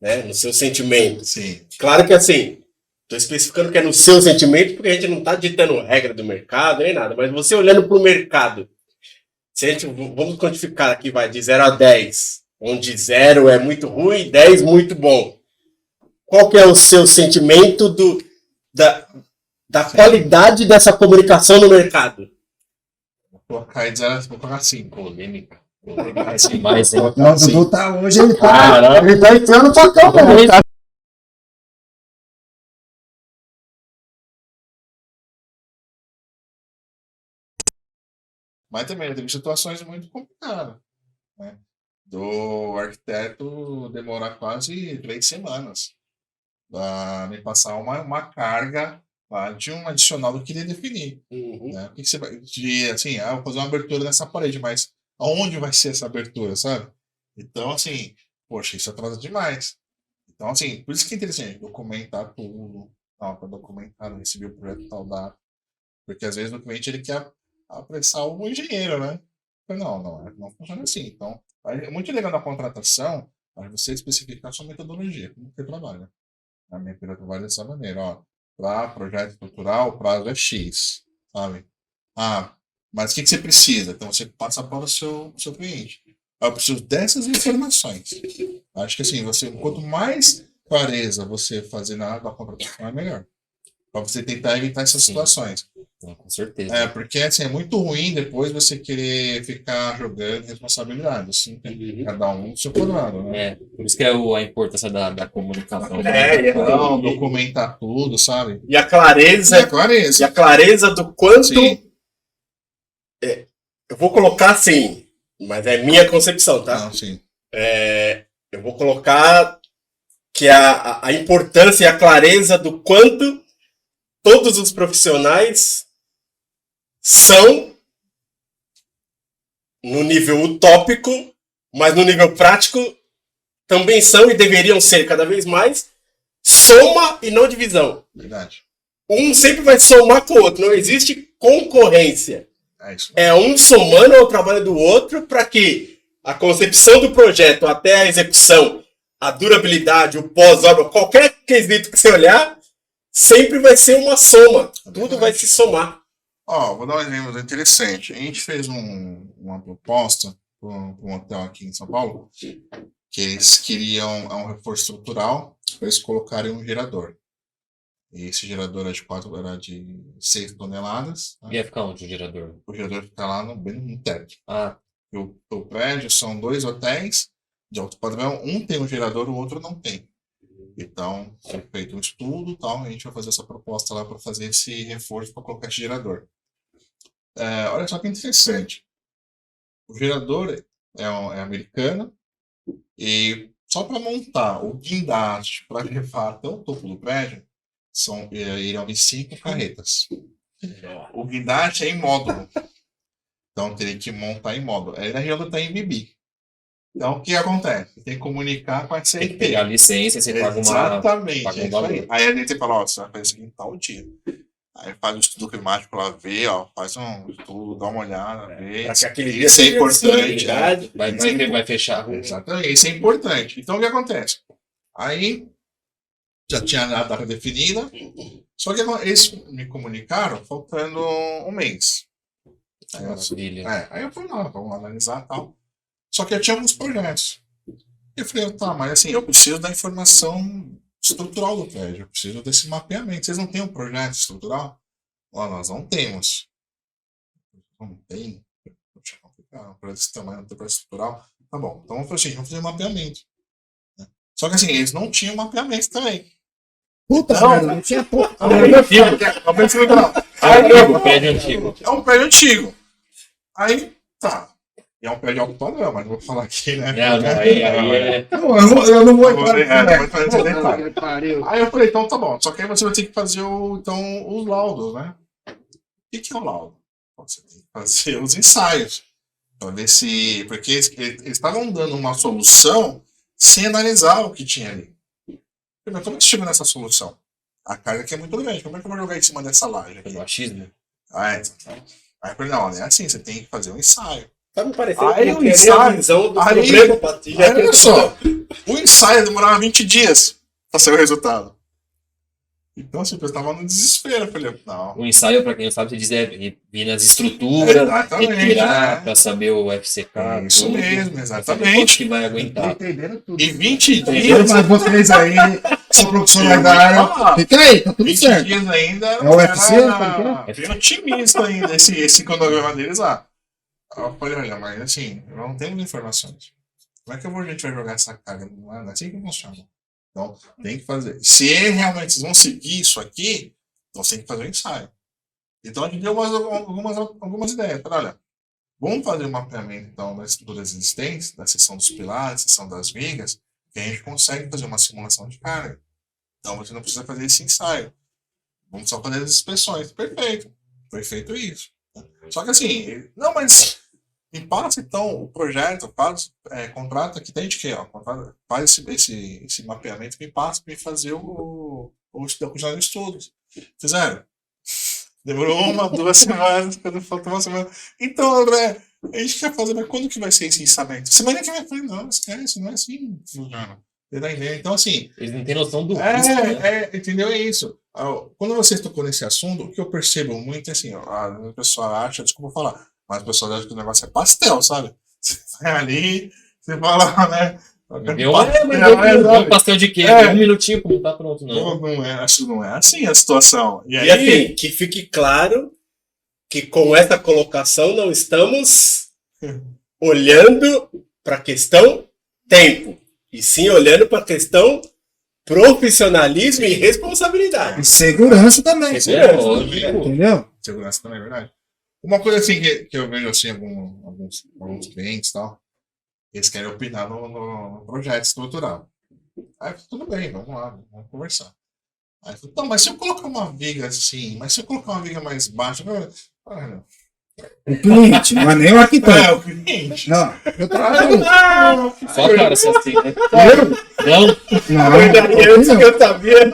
né, no seu sentimento. Sim. Claro que assim, estou especificando que é no seu sentimento, porque a gente não está ditando regra do mercado nem nada, mas você olhando para o mercado, vamos quantificar aqui, vai de 0 a 10, onde 0 é muito ruim e 10 muito bom. Qual que é o seu sentimento da qualidade dessa comunicação no mercado? Vou colocar 5. Polêmica. Mas, não, o Dudu hoje ele tá entrando pra cá, Mas também teve situações muito complicadas, né? Do arquiteto demorar quase 3 semanas para me passar uma carga lá de um adicional do que ele ia definir. Né? O que você vai. Assim, vou fazer uma abertura nessa parede, mas aonde vai ser essa abertura, sabe? Então, assim, poxa, isso atrasa demais. Então, assim, por isso que é interessante documentar tudo, para documentar, receber o projeto tal data. Porque às vezes o cliente ele quer apressar o engenheiro, né? Não funciona assim. Então, é muito legal na contratação você especificar sua metodologia, como você trabalha. A minha empresa trabalha dessa maneira, ó. Para projeto estrutural, o prazo é X, sabe? Mas o que você precisa? Então você passa para o seu cliente. Eu preciso dessas informações. Acho que assim, quanto mais clareza você fazer na hora da contratação, é melhor. Para você tentar evitar essas situações. Com certeza. Porque assim, é muito ruim depois você querer ficar jogando responsabilidade. Assim, cada um do seu lado, né? Por isso que é a importância da comunicação. Não, documentar tudo, sabe? E a clareza. clareza. E a clareza do quanto. Sim. Eu vou colocar assim, mas é minha concepção, tá? Não, sim. Eu vou colocar que a importância e a clareza do quanto todos os profissionais são no nível utópico, mas no nível prático também são e deveriam ser cada vez mais soma e não divisão. Verdade. Um sempre vai somar com o outro, não existe concorrência. É isso. É um somando ao trabalho do outro para que a concepção do projeto até a execução, a durabilidade, o pós-obra, qualquer quesito que você olhar, sempre vai ser uma soma. Tudo vai se somar. Vou dar um exemplo interessante. A gente fez uma proposta para um hotel aqui em São Paulo, que eles queriam um reforço estrutural para eles colocarem um gerador. E esse gerador era de 6 toneladas. Né? Ia ficar onde o gerador? O gerador fica lá bem no teto. O prédio são 2 hotéis de alto padrão. Um tem um gerador, o outro não tem. Então, foi feito um estudo, tal, a gente vai fazer essa proposta lá para fazer esse reforço para colocar esse gerador. Olha só que interessante. O gerador é americano e só para montar o guindaste para levar até o topo do prédio iriam vir 5 carretas. O guindaste é em módulo. Então teria que montar em módulo. Aí na região está em Bibi. Então o que acontece? Tem que comunicar com a CIT. Tem que pegar a licença e você paga Exatamente. paga um valor. Aí a gente fala, você vai fazer isso aqui em tal dia. Aí faz um estudo climático lá, vê, faz um estudo, dá uma olhada, vê. Isso é importante. Vai fechar a rua. Exatamente, isso é importante. Então o que acontece? Aí já tinha a data definida, só que eles me comunicaram faltando um mês. Aí eu fui lá, vamos analisar e tal. Só que eu tinha alguns projetos. Eu falei, mas assim, eu preciso da informação estrutural do prédio, eu preciso desse mapeamento. Vocês não têm um projeto estrutural? Nós não temos. Não tem? Um projeto desse tamanho, não tem projeto estrutural? Tá bom, então vamos fazer um mapeamento. Só que assim, eles não tinham mapeamento também. Puta merda, não tinha porra. É um prédio antigo. É um prédio antigo. Aí, tá. E é um prédio alto padrão, mas não vou falar aqui, né? Eu não vou entrar nesse detalhe. Aí eu falei, então tá bom. Só que aí você vai ter que fazer os laudos, né? O que é o laudo? Você tem que fazer os ensaios. Pra ver se. Porque eles estavam dando uma solução sem analisar o que tinha ali. Mas como é que chegou nessa solução? A carga aqui é muito grande. Como é que eu vou jogar em cima dessa laje aqui? Pelo achismo? Aí eu falei, não é assim, você tem que fazer um ensaio. Tá me parecendo Aí que a visão do problema, Pati. Olha só, o ensaio demorava 20 dias para sair o resultado. Então, assim, eu estava no desespero. Eu falei, não. O ensaio, para quem não sabe, você diz vir nas estruturas, retirar para saber o FCK. Isso tudo, mesmo, exatamente. Que vai aguentar. E 20 dias. Mas vocês aí são profissionais da área. Fica aí, tá tudo 20 certo. dias ainda. É o UFC? Bem otimista ainda esse cronograma deles lá. Eu falei, olha, mas assim, não temos informações. Como é que a gente vai jogar essa carga? Não é assim que funciona. Então, tem que fazer. Se realmente vocês vão seguir isso aqui, então você tem que fazer um ensaio. Então, a gente deu algumas ideias. Falei, olha, Vamos fazer um mapeamento, então, das estruturas existentes, da seção dos pilares, seção das vigas, que a gente consegue fazer uma simulação de carga. Então, você não precisa fazer esse ensaio. Vamos só fazer as inspeções. Perfeito. Foi feito isso. Só que assim, não, mas me passa então o projeto, contrata que tem de quê? Ó, faz esse mapeamento, me passa para me fazer o continuar de estudos. Fizeram. Demorou 1, 2 semanas, quando faltou uma semana. Então, André, a gente quer fazer, mas quando que vai ser esse ensamento? Semana que vem. Eu falei, não, esquece, não é assim, Juliano. Então, assim. Eles não têm noção do risco, né? Entendeu? É isso. Quando você tocou nesse assunto, o que eu percebo muito é assim, ó, a pessoa acha, desculpa falar, mas a pessoa acha que o negócio é pastel, sabe? Você vai ali, você fala, né? Deu um pastel de queijo, 1 minutinho, como tá pronto, não. Não é assim a situação. E assim, que fique claro que com essa colocação não estamos olhando para a questão tempo, e sim olhando para a questão profissionalismo e responsabilidade. E segurança também. Entendeu? Segurança também, é verdade. Uma coisa assim que eu vejo assim, alguns clientes e tal, eles querem opinar no projeto estrutural. Aí tudo bem, vamos lá, vamos conversar. Aí eu falo, mas se eu colocar uma viga assim, mas se eu colocar uma viga mais baixa, o cliente, não é nem o arquiteto. o cliente. Não, eu trabalho. Só cara, só assim, né? Não, Na verdade, antes que eu sabia.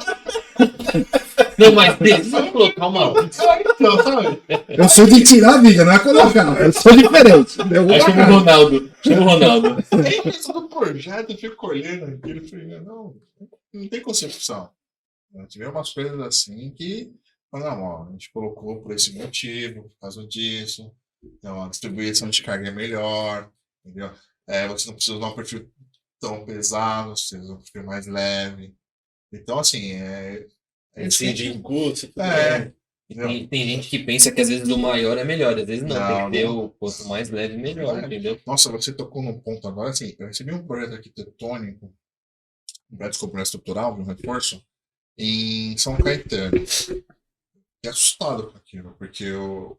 Não, mas vamos colocar uma. Então, sabe? eu sou de tirar a viga, não é colocar. Eu sou diferente. Aí chama o Ronaldo. Aí pensa no projeto, eu fico olhando aquilo e falei, não tem concepção. Tivemos umas coisas assim que, não, ó, a gente colocou por esse motivo, por causa disso, então a distribuição de carga é melhor, entendeu? Você não precisa usar um perfil tão pesado, você usa um perfil mais leve. Então, assim, Incide em curso. Tem gente que pensa que às vezes o maior é melhor, às vezes não, tem que ter o quanto mais leve, melhor, entendeu? Nossa, você tocou num ponto agora, assim, eu recebi um projeto arquitetônico, um projeto de cobertura estrutural, de um reforço, em São Caetano. Fiquei assustado com aquilo, porque o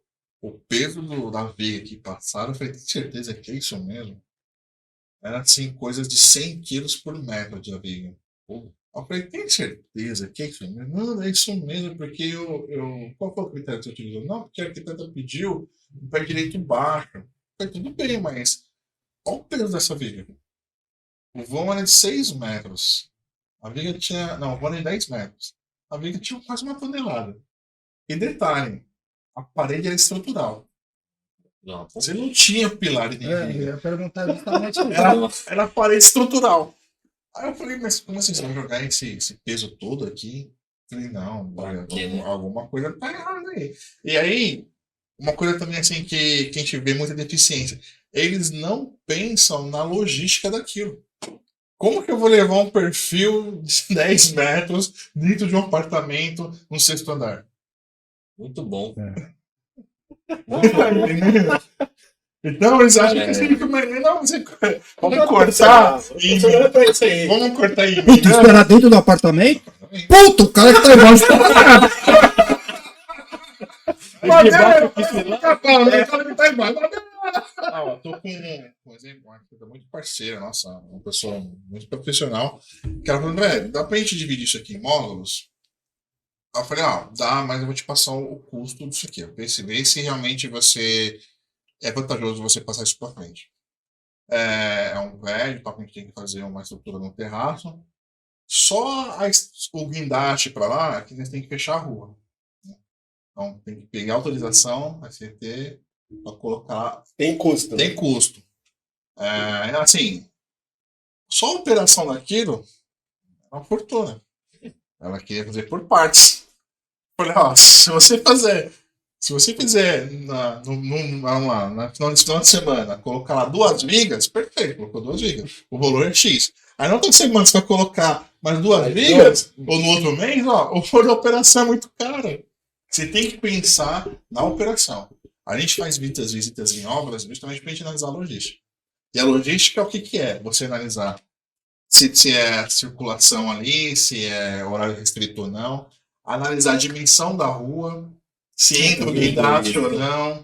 peso da viga que passaram, eu falei, tem certeza que é isso mesmo? Era assim, coisas de 100 quilos por metro de viga. Eu falei, tem certeza que é isso mesmo? Não, é isso mesmo, porque qual foi o critério que você utilizou? Não, porque a arquiteta pediu o pé direito baixo. Eu falei, tudo bem, mas qual o peso dessa viga? O vão era de 6 metros. A viga tinha. Não, o vão era de 10 metros. A viga tinha quase 1 tonelada. E detalhe, a parede era estrutural. Não, Você não tinha pilar de Eu viga. ia perguntar justamente isso. Era parede estrutural. Aí eu falei, mas como assim você vai jogar esse peso todo aqui? Eu falei, não, alguma coisa tá errada aí. E aí, uma coisa também assim que a gente vê muita deficiência. Eles não pensam na logística daquilo. Como que eu vou levar um perfil de 10 metros dentro de um apartamento no 6º andar? muito bom. Então eles acham que assim, vamos cortar em vamos cortar em Puta, esperar dentro do apartamento? Puta, o cara que tá embaixo tá parado. Tô com um exemplo, uma coisa muito parceira, nossa, uma pessoa muito profissional, que ela falou, velho, dá pra gente dividir isso aqui em módulos? Aí eu falei, dá, mas eu vou te passar o custo disso aqui. Ver se realmente é vantajoso você passar isso para frente. É um prédio, a gente tem que fazer uma estrutura no terraço. Só o guindaste para lá, que nós tem que fechar a rua. Então tem que pegar autorização, a CT, para colocar. Tem custo. Tem custo. Assim, só a operação daquilo é uma fortuna. Ela queria fazer por partes. Falei, se você fizer no final de semana, colocar lá 2 vigas, perfeito, colocou 2 vigas. O valor é X. Aí na outra semana você vai colocar mais 2 vigas, ou no outro mês, o valor da operação é muito caro. Você tem que pensar na operação. A gente faz visitas em obras justamente para a gente analisar a logística. E a logística, o que é? Você analisar se é circulação ali, se é horário restrito ou não. Analisar a dimensão da rua, se entra o guindaste ou não,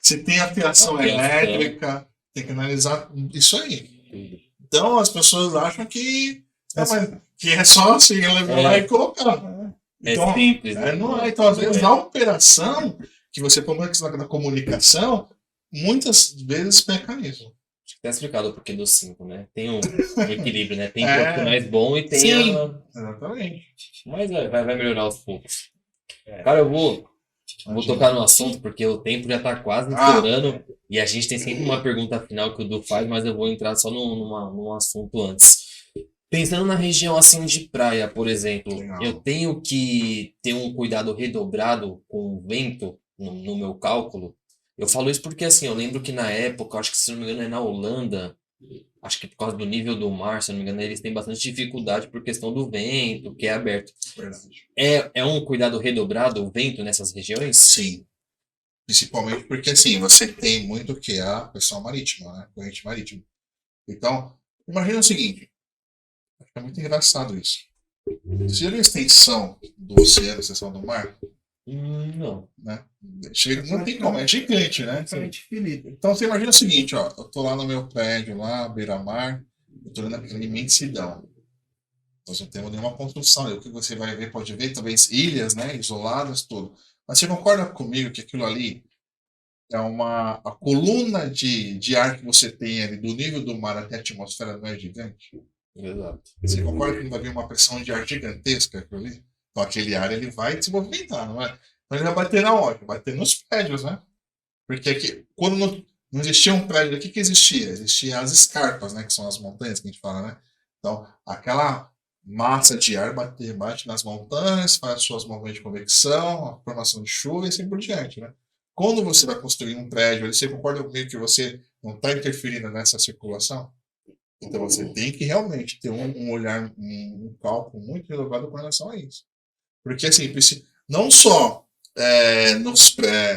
se tem a fiação elétrica, tem que analisar isso aí. Então as pessoas acham que é só assim, levar lá e colocar. Então, simples, né? não é. Então, às vezes, na operação, que você põe na comunicação, muitas vezes peca nisso. Acho que tá explicado o porquê do 5, né? Tem um equilíbrio, né? Tem profissionais bons e tem Sim, exatamente. Mas vai melhorar aos poucos. Cara, eu vou tocar no assunto, porque o tempo já tá quase estourando. E a gente tem sempre uma pergunta final que o Du faz, mas eu vou entrar só num assunto antes. Pensando na região assim de praia, por exemplo, eu tenho que ter um cuidado redobrado com o vento no meu cálculo. Eu falo isso porque assim, eu lembro que na época, acho que se não me engano é na Holanda, acho que por causa do nível do mar, se não me engano, eles têm bastante dificuldade por questão do vento, que é aberto. Verdade. É um cuidado redobrado o vento nessas regiões? Sim. Principalmente porque assim, você tem muito que é a pressão marítima, né? Corrente marítima. Então, imagina o seguinte. Acho que é muito engraçado isso. Se a extensão do oceano, a extensão do mar, Não. né? Não tem como, é gigante, né? Infinito. Então você imagina o seguinte, ó, eu tô lá no meu prédio, lá, beira-mar, eu tô olhando aquela imensidão. Nós não temos nenhuma construção. O que você vai ver, pode ver, talvez ilhas, né? Isoladas, tudo. Mas você concorda comigo que aquilo ali é a coluna de ar que você tem ali, do nível do mar até a atmosfera, não é gigante? Exato. Você concorda que não vai vir uma pressão de ar gigantesca aquilo ali? Então aquele ar ele vai se movimentar, não é? Então ele vai bater na onde? Vai bater nos prédios, né? Porque aqui, quando não existia um prédio, o que existia? Existiam as escarpas, né? Que são as montanhas que a gente fala, né? Então aquela massa de ar bate nas montanhas, faz suas movimentos de convecção, a formação de chuva e assim por diante, né? Quando você vai construir um prédio, você concorda comigo que você não está interferindo nessa circulação? Então você tem que realmente ter um olhar, um cálculo muito elevado com relação a isso. Porque assim, não só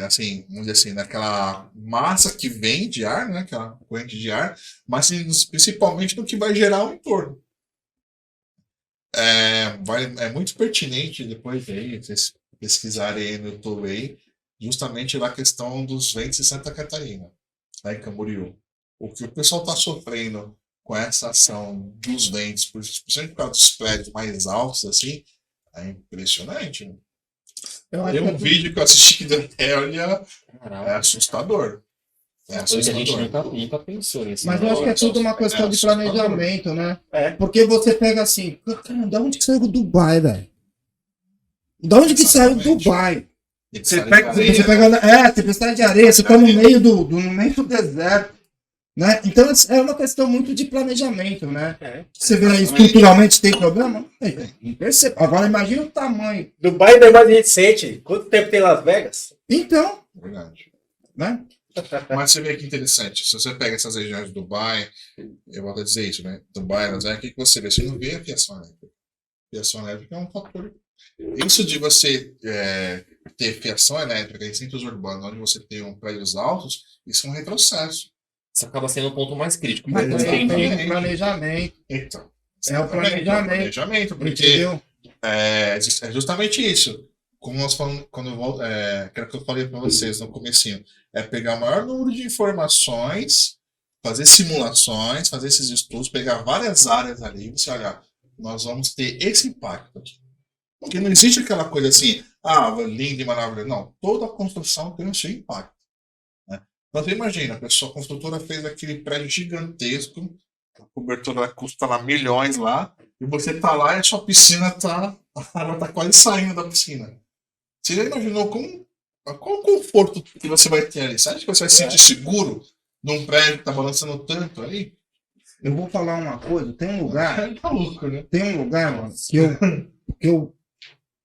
assim, vamos dizer assim, naquela massa que vem de ar, né, aquela corrente de ar, mas principalmente no que vai gerar o entorno. É muito pertinente depois aí, vocês pesquisarem aí no YouTube aí, justamente lá a questão dos ventos de Santa Catarina, lá em Camboriú. O que o pessoal está sofrendo com essa ação dos ventos, principalmente por causa dos prédios mais altos, assim, é impressionante. Né? Tem um vídeo que eu assisti da Télia, é assustador. É coisa que a gente nunca pensou nisso. Mas eu acho que é tudo uma questão de planejamento, né? Porque você pega assim, cara, da onde que saiu o Dubai, velho? Da onde que saiu o Dubai? Você pega tempestade de areia, você tá no meio no meio do deserto. Né? Então é uma questão muito de planejamento, né? Você vê aí, estruturalmente tem problema? Não percebo. Agora imagina o tamanho. Dubai é mais recente. Quanto tempo tem Las Vegas? Então. Verdade. Né? Mas você vê que interessante. Se você pega essas regiões de Dubai, eu vou dizer isso, né? Dubai, Las Vegas, o que você vê? Você não vê a fiação elétrica. A fiação elétrica é um fator. Isso de você ter fiação elétrica em centros urbanos, onde você tem prédios altos, isso é um retrocesso. Isso acaba sendo o ponto mais crítico. Mas tem planejamento. Então, é o planejamento, porque é justamente isso. Como nós falamos, quando eu volto, que era o que eu falei para vocês no comecinho, é pegar o maior número de informações, fazer simulações, fazer esses estudos, pegar várias áreas ali e você olhar, nós vamos ter esse impacto aqui. Porque não existe aquela coisa assim, linda e maravilhosa. Não, toda a construção tem o seu impacto. Então você imagina, a construtora fez aquele prédio gigantesco, a cobertura custa lá milhões lá, e você tá lá e a sua piscina a água tá quase saindo da piscina. Você já imaginou qual o conforto que você vai ter ali? Você acha que você vai se sentir seguro num prédio que tá balançando tanto ali? Eu vou falar uma coisa, tem um lugar. É maluco, né? Tem um lugar, mano, que eu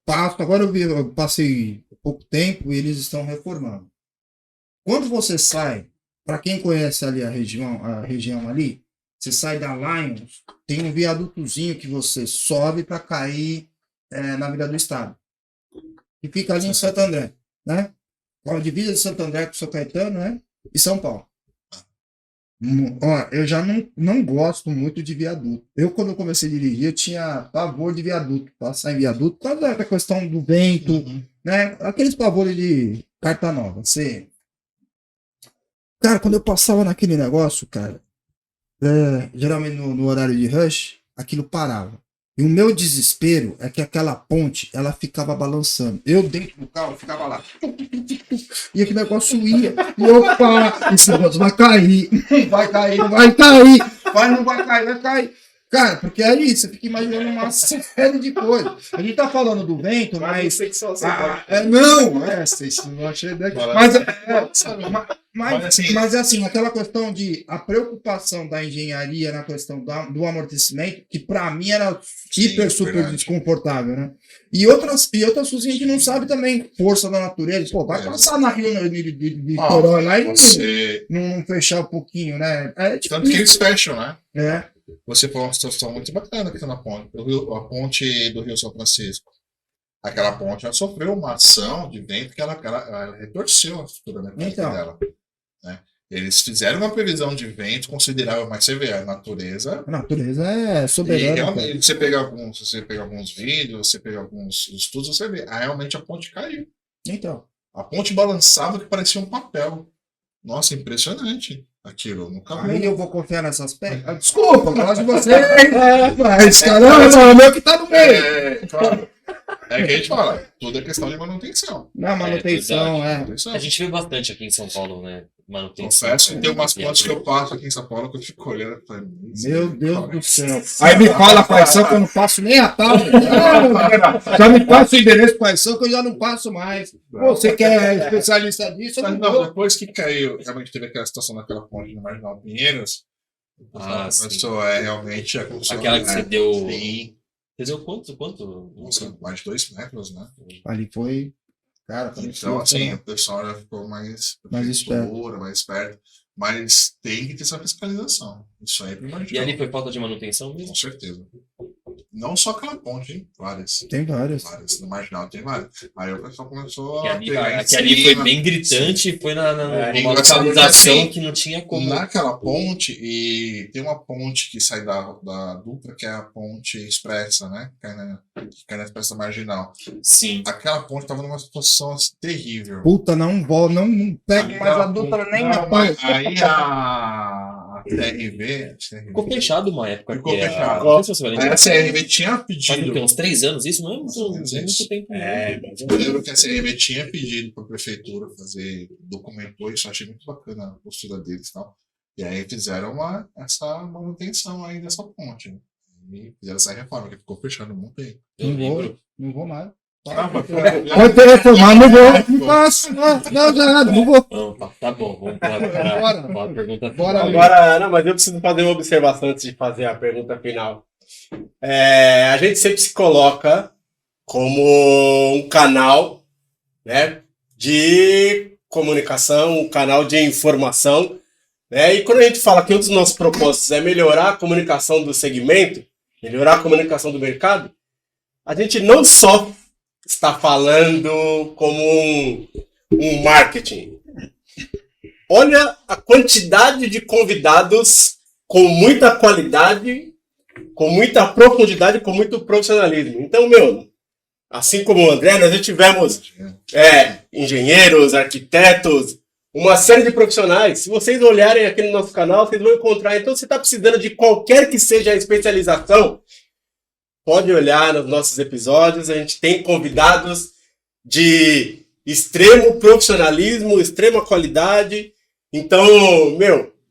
passo, agora eu passei pouco tempo e eles estão reformando. Quando você sai, para quem conhece ali a região ali, você sai da Lions, tem um viadutozinho que você sobe para cair na Vila do Estado. E fica ali em Santo André, né? A divisa de Santo André com São Caetano, né? E São Paulo. Ó, eu já não gosto muito de viaduto. Quando eu comecei a dirigir, eu tinha pavor de viaduto, passar em viaduto, por causa da questão do vento, né? Aqueles pavores de carta nova. Você Cara, quando eu passava naquele negócio, cara, geralmente no horário de rush, aquilo parava. E o meu desespero é que aquela ponte, ela ficava balançando. Eu dentro do carro, ficava lá. E aquele negócio ia. E eu, pá, esse negócio vai cair. Vai cair, não vai cair. Não vai cair, vai cair. Cara, porque aí você fica imaginando uma série de coisas. A gente tá falando do vento, mas... não achei daqui. Mas assim, aquela questão de a preocupação da engenharia na questão do amortecimento, que para mim era super verdade. desconfortável, né? E outras coisas que a gente não sabe também, força da natureza. Pô, vai passar na Rio de Corói lá e não fechar um pouquinho, né? Tanto que eles fecham, né? É. Você falou uma situação muito bacana que tá na ponte. A ponte do Rio São Francisco. Aquela ponte ela sofreu uma ação de vento que ela retorceu a estrutura mecânica dela. Né? Eles fizeram uma previsão de vento considerável, mas você vê a natureza. A natureza é soberana. E realmente, você pega alguns vídeos, você pega alguns estudos, você vê. Realmente a ponte caiu. Então. A ponte balançava que parecia um papel. Nossa, impressionante. Aquilo, nunca vi. Aí eu vou confiar nessas peças. Desculpa, eu gosto de você. Mas, caramba, é o meu que tá no meio. Claro. É que a gente fala, tudo é questão de manutenção. Na manutenção, A gente vê bastante aqui em São Paulo, né? Manutenção. Confesso que tem umas pontes que eu passo aqui em São Paulo que eu fico olhando e falo, meu Deus do céu. Aí me fala a Paição que eu não passo nem a tal. Já me passa o endereço Paição que eu já não passo mais. Você que é especialista disso? Não, depois que caiu, realmente teve aquela situação daquela ponte no Marginal Pinheiros. Começou realmente a construção. Aquela que você deu. Sim. Você deu quanto? Nossa, mais de 2 metros, né? Ali foi. Cara, então, assim, o pessoal já ficou mais esperto. mais esperto. Mas tem que ter essa fiscalização. Isso aí é primordial. E ali foi falta de manutenção mesmo? Com certeza. Não só aquela ponte, hein? Várias. Tem várias. No Marginal tem várias. Aí o pessoal começou que a ali, que ali foi bem gritante, foi numa localização assim, que não tinha como. Naquela ponte, e tem uma ponte que sai da Dutra, que é a ponte expressa, né? Que cai na expressa Marginal. Sim. Aquela ponte estava numa situação assim, terrível. Puta, não pega mais a Dutra nem na ponte. Aí a TRV. Ficou fechado uma época. Ficou fechado. Não sei se você vai lembrar. A CRV tinha Faz pedido. uns 3 anos, isso não é muito tempo. Eu lembro que a CRV tinha pedido para a prefeitura fazer, documentou isso, achei muito bacana a postura deles e tal. E aí fizeram essa manutenção aí dessa ponte. Né? E fizeram essa reforma, que ficou fechado muito tempo. Não vou mais. Pode ter reformado, não vou. Não passo. Não vou. Não, tá bom, vamos para a pergunta final. Agora, não, mas eu preciso fazer uma observação antes de fazer a pergunta final. A gente sempre se coloca como um canal, né, de comunicação, um canal de informação, né, e quando a gente fala que um dos nossos propósitos é melhorar a comunicação do segmento, melhorar a comunicação do mercado, a gente não só está falando como um marketing. Olha a quantidade de convidados com muita qualidade, com muita profundidade, com muito profissionalismo. Então, assim como o André, nós já tivemos engenheiros, arquitetos, uma série de profissionais. Se vocês olharem aqui no nosso canal, vocês vão encontrar. Então, se está precisando de qualquer que seja a especialização, pode olhar nos nossos episódios. A gente tem convidados de extremo profissionalismo, extrema qualidade. Então,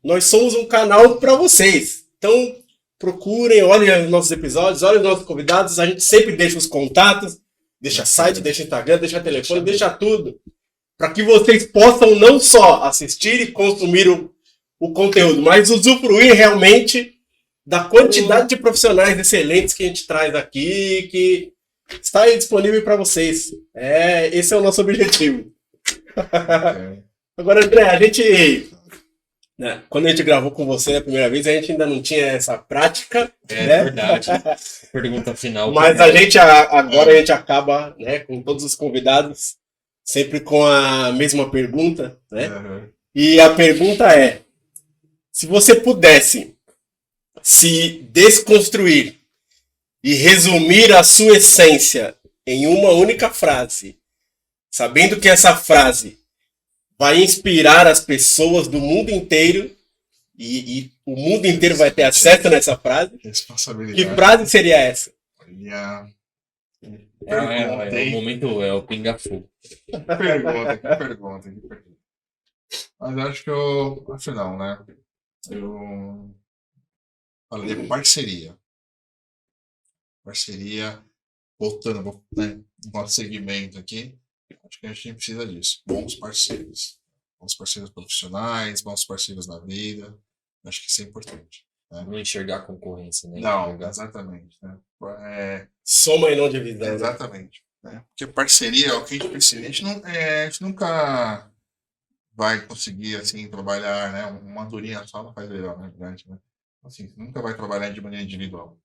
nós somos um canal para vocês. Então, procurem, olhem os nossos episódios, olhem os nossos convidados. A gente sempre deixa os contatos, deixa site, deixa Instagram, deixa telefone, deixa tudo. Para que vocês possam não só assistir e consumir o conteúdo, mas usufruir realmente da quantidade de profissionais excelentes que a gente traz aqui, que está aí disponível para vocês. Esse é o nosso objetivo. Agora, André, a gente, né, quando a gente gravou com você a primeira vez, a gente ainda não tinha essa prática. Né? Verdade. Pergunta final. Mas agora a gente acaba, né, com todos os convidados, sempre com a mesma pergunta. Né? E a pergunta é, se você pudesse se desconstruir e resumir a sua essência em uma única frase, sabendo que essa frase vai inspirar as pessoas do mundo inteiro e o mundo inteiro vai ter acesso nessa frase. Que Responsabilidade. frase seria essa? Olha, É o momento, é o pinga-fogo. que pergunta. Mas eu acho que afinal, né? Eu falei de parceria. Parceria, voltando, né, no nosso segmento aqui, acho que a gente precisa disso. Bons parceiros. Bons parceiros profissionais, bons parceiros na vida. Acho que isso é importante. Não enxergar concorrência, né? Não, Enxergar- exatamente. Né? Soma e não divisão. Né? Exatamente. Né? Porque parceria é o que a gente precisa. A gente nunca vai conseguir assim trabalhar, né? Uma andorinha só não faz legal, na verdade. Né? Assim, você nunca vai trabalhar de maneira individual.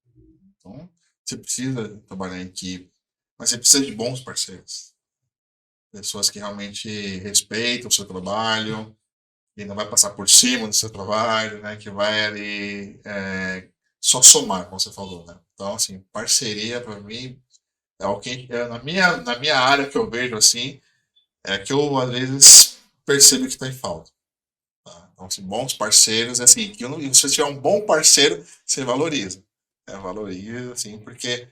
Então, você precisa trabalhar em equipe, mas você precisa de bons parceiros. Pessoas que realmente respeitam o seu trabalho, que não vai passar por cima do seu trabalho, né? Que vai ali só somar, como você falou, né? Então, assim, parceria para mim é o que na minha área que eu vejo assim, é que eu às vezes percebo que está em falta. Tá? Então, assim, bons parceiros, assim, se você tiver um bom parceiro, você valoriza. Valoriza, assim, porque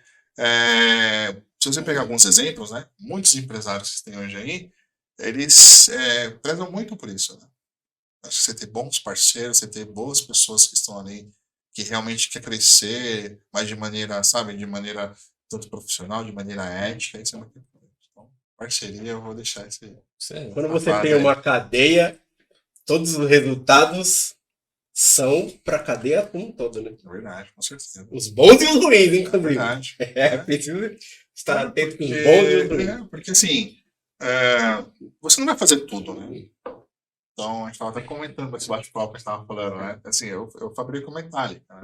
se você pegar alguns exemplos, né? Muitos empresários que tem hoje aí, eles prezam muito por isso, né? Acho que você ter bons parceiros, você ter boas pessoas que estão ali, que realmente quer crescer, mas de maneira, sabe, de maneira tanto profissional, de maneira ética, isso é muito importante. Então, parceria, eu vou deixar isso aí. Quando você tem uma cadeia, todos os resultados são para a cadeia como um todo, né? É verdade, com certeza. Os bons e os ruins, É inclusive. verdade. Precisa estar atento com os bons e os ruins. Porque assim, você não vai fazer tudo, né? Então, a gente estava até comentando esse bate-papo que a gente estava falando, né? Assim, eu fabrico metálica, né?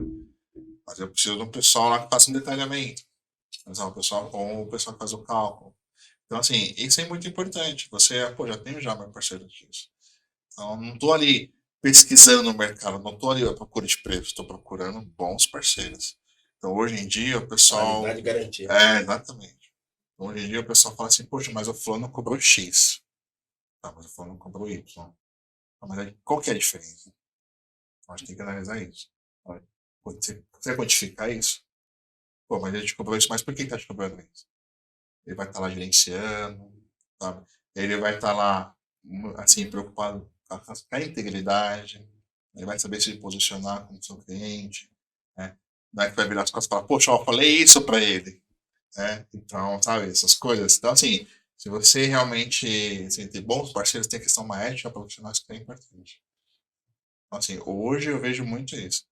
Mas eu preciso de um pessoal lá que faça um detalhamento. Mas o pessoal que faz o cálculo. Então, assim, isso é muito importante. Você, já tenho já meu parceiro disso. Então, não estou ali pesquisando no mercado, não estou ali à procura de preço, estou procurando bons parceiros. Então, hoje em dia, o pessoal... Qualidade garantia. Exatamente. Então, hoje em dia, o pessoal fala assim, poxa, mas o fulano cobrou X. Tá, mas o fulano cobrou Y. Mas aí, qual que é a diferença? Então, a gente tem que analisar isso. Você vai quantificar isso? Pô, mas ele te cobrou isso, mas por que ele está te cobrando isso? Ele vai estar lá gerenciando, sabe? Ele vai estar lá, assim, preocupado com a integridade, ele vai saber se posicionar com o seu cliente, né? Não é que vai virar as costas e falar, poxa, eu falei isso para ele, né? Então, sabe, essas coisas. Então, assim, se você realmente ter bons parceiros, tem a questão uma ética profissional, isso que é importante. Então, assim, hoje eu vejo muito isso.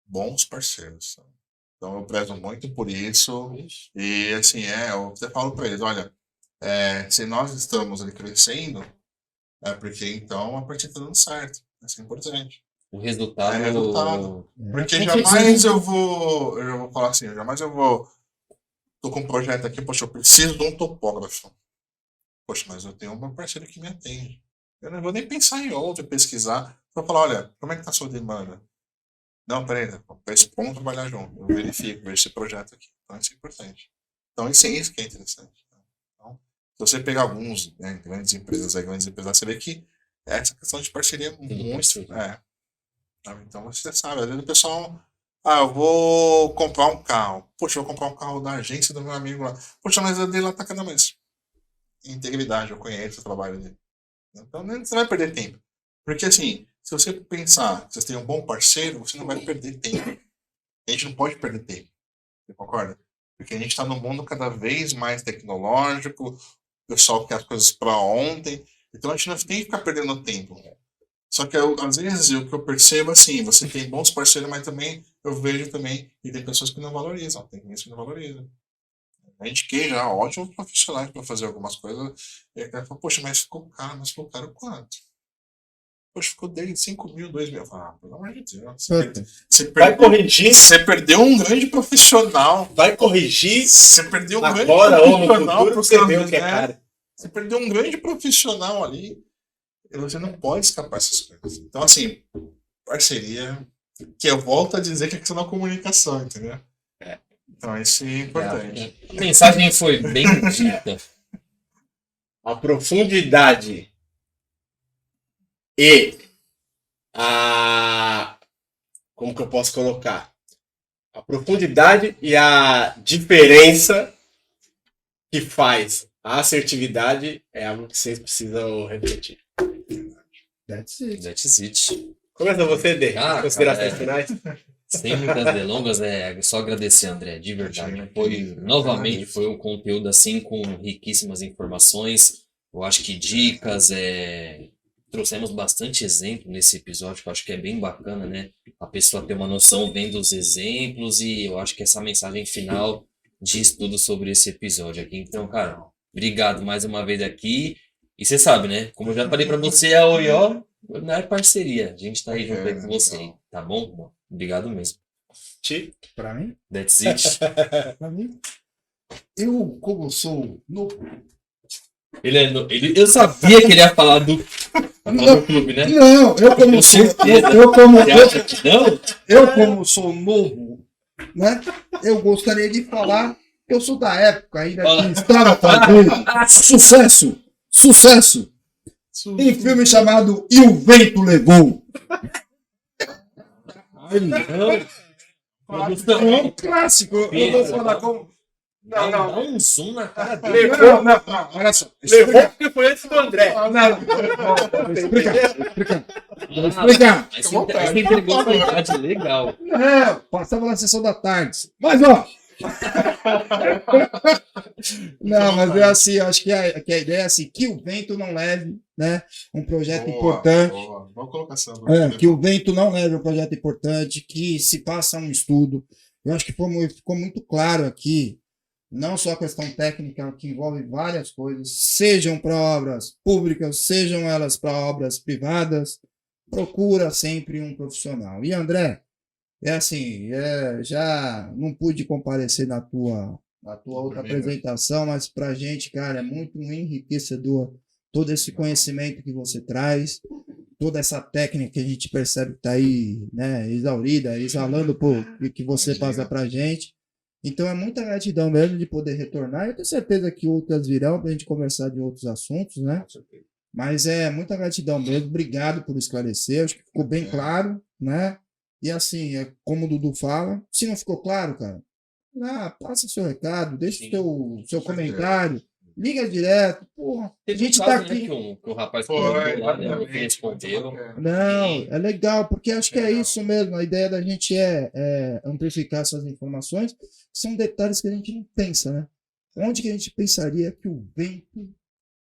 Bons parceiros, sabe? Então eu prezo muito por isso. E assim, eu até falo para eles, olha, se nós estamos ali crescendo, é porque então a partida está dando certo. Isso é importante. O resultado. Resultado. Porque jamais eu vou falar assim, tô com um projeto aqui, poxa, eu preciso de um topógrafo. Poxa, mas eu tenho uma parceira que me atende. Eu não vou nem pensar em outro, pesquisar, para falar, olha, como é que está a sua demanda? Não, peraí, vamos trabalhar junto. Eu verifico, vejo esse projeto aqui. Então, isso é importante. Então, isso é isso que é interessante. Então, se você pegar alguns, né, grandes empresas, você vê que essa questão de parceria é muito. Sabe? Então, você sabe, às vezes o pessoal. Eu vou comprar um carro. Poxa, eu vou comprar um carro da agência do meu amigo lá. Poxa, mas a dele lá tá cada vez. Integridade, eu conheço o trabalho dele. Então, você vai perder tempo. Porque, assim, se você pensar que você tem um bom parceiro, você não vai perder tempo. A gente não pode perder tempo. Você concorda? Porque a gente está num mundo cada vez mais tecnológico, o pessoal quer as coisas para ontem, então a gente não tem que ficar perdendo tempo. Só que às vezes o que eu percebo assim, você tem bons parceiros, mas também eu vejo também que tem pessoas que não valorizam, tem clientes que não valorizam. A gente quer já ótimos profissionais para fazer algumas coisas, e aí fala, poxa, mas ficou caro quanto? Poxa, ficou dele 5 mil, 2 mil. Pelo amor de Deus. Vai corrigir. Você perdeu um grande profissional. Vai corrigir. Você perdeu um grande agora profissional. Ou no futuro, você vê o que é caro. Você perdeu um grande profissional ali. E você não pode escapar dessas coisas. Então, assim, parceria, que eu volto a dizer que é questão da comunicação, entendeu? Então, isso é importante. A mensagem foi bem dita. A profundidade e a... Como que eu posso colocar? A profundidade e a diferença que faz a assertividade é algo que vocês precisam refletir. That's it. That's it. Começa você, Dê. Ah, Considerações cara, finais. Sem muitas delongas, é só agradecer, André, de verdade. Novamente, foi um conteúdo assim com riquíssimas informações. Eu acho que dicas, trouxemos bastante exemplo nesse episódio, que eu acho que é bem bacana, né? A pessoa ter uma noção vendo os exemplos e eu acho que essa mensagem final diz tudo sobre esse episódio aqui. Então, cara, obrigado mais uma vez aqui. E você sabe, né? Como eu já falei pra você, a Oió não é parceria. A gente tá aí junto aí com você, tá bom? Obrigado mesmo. Pra mim? That's it. Pra mim? Eu, como sou novo. Eu sabia que ele ia falar do clube, né? Não, eu como Com sou. certeza. Você acha que não? Eu, como sou novo, né? Eu gostaria de falar que eu sou da época ainda que estava fazendo sucesso em filme chamado E o Vento Levou. Produção. É um clássico. Eu vou falar como. Não, dá um zoom na cara dele. Não, olha só. Levou porque foi antes do André. Vou explicar. Aí você entregou sua idade legal. Não, passava na sessão da tarde. Mas, ó. Não, mas é assim, eu acho que a ideia é assim, que o vento não leve, né? Um projeto importante. Boa colocação. Que o vento não leve um projeto importante, que se passa um estudo. Eu acho que ficou muito claro aqui, não só a questão técnica, que envolve várias coisas, sejam para obras públicas, sejam elas para obras privadas, procura sempre um profissional. E André, é assim, já não pude comparecer na tua outra apresentação, mas para a gente, cara, é muito enriquecedor todo esse conhecimento que você traz, toda essa técnica que a gente percebe que está aí, né, exaurida, exalando o que você passa para a gente. Então é muita gratidão mesmo de poder retornar. Eu tenho certeza que outras virão para a gente conversar de outros assuntos, né? Mas é muita gratidão mesmo. Obrigado por esclarecer. Acho que ficou bem claro, né? E assim, como o Dudu fala, se não ficou claro, cara, passa seu recado, deixa o seu comentário, liga direto. Porra, a gente tá aqui. Né, que o rapaz colocou lá, né? Que respondeu. Não, é legal, porque acho que é isso mesmo. A ideia da gente é amplificar essas informações, que são detalhes que a gente não pensa, né? Onde que a gente pensaria que o vento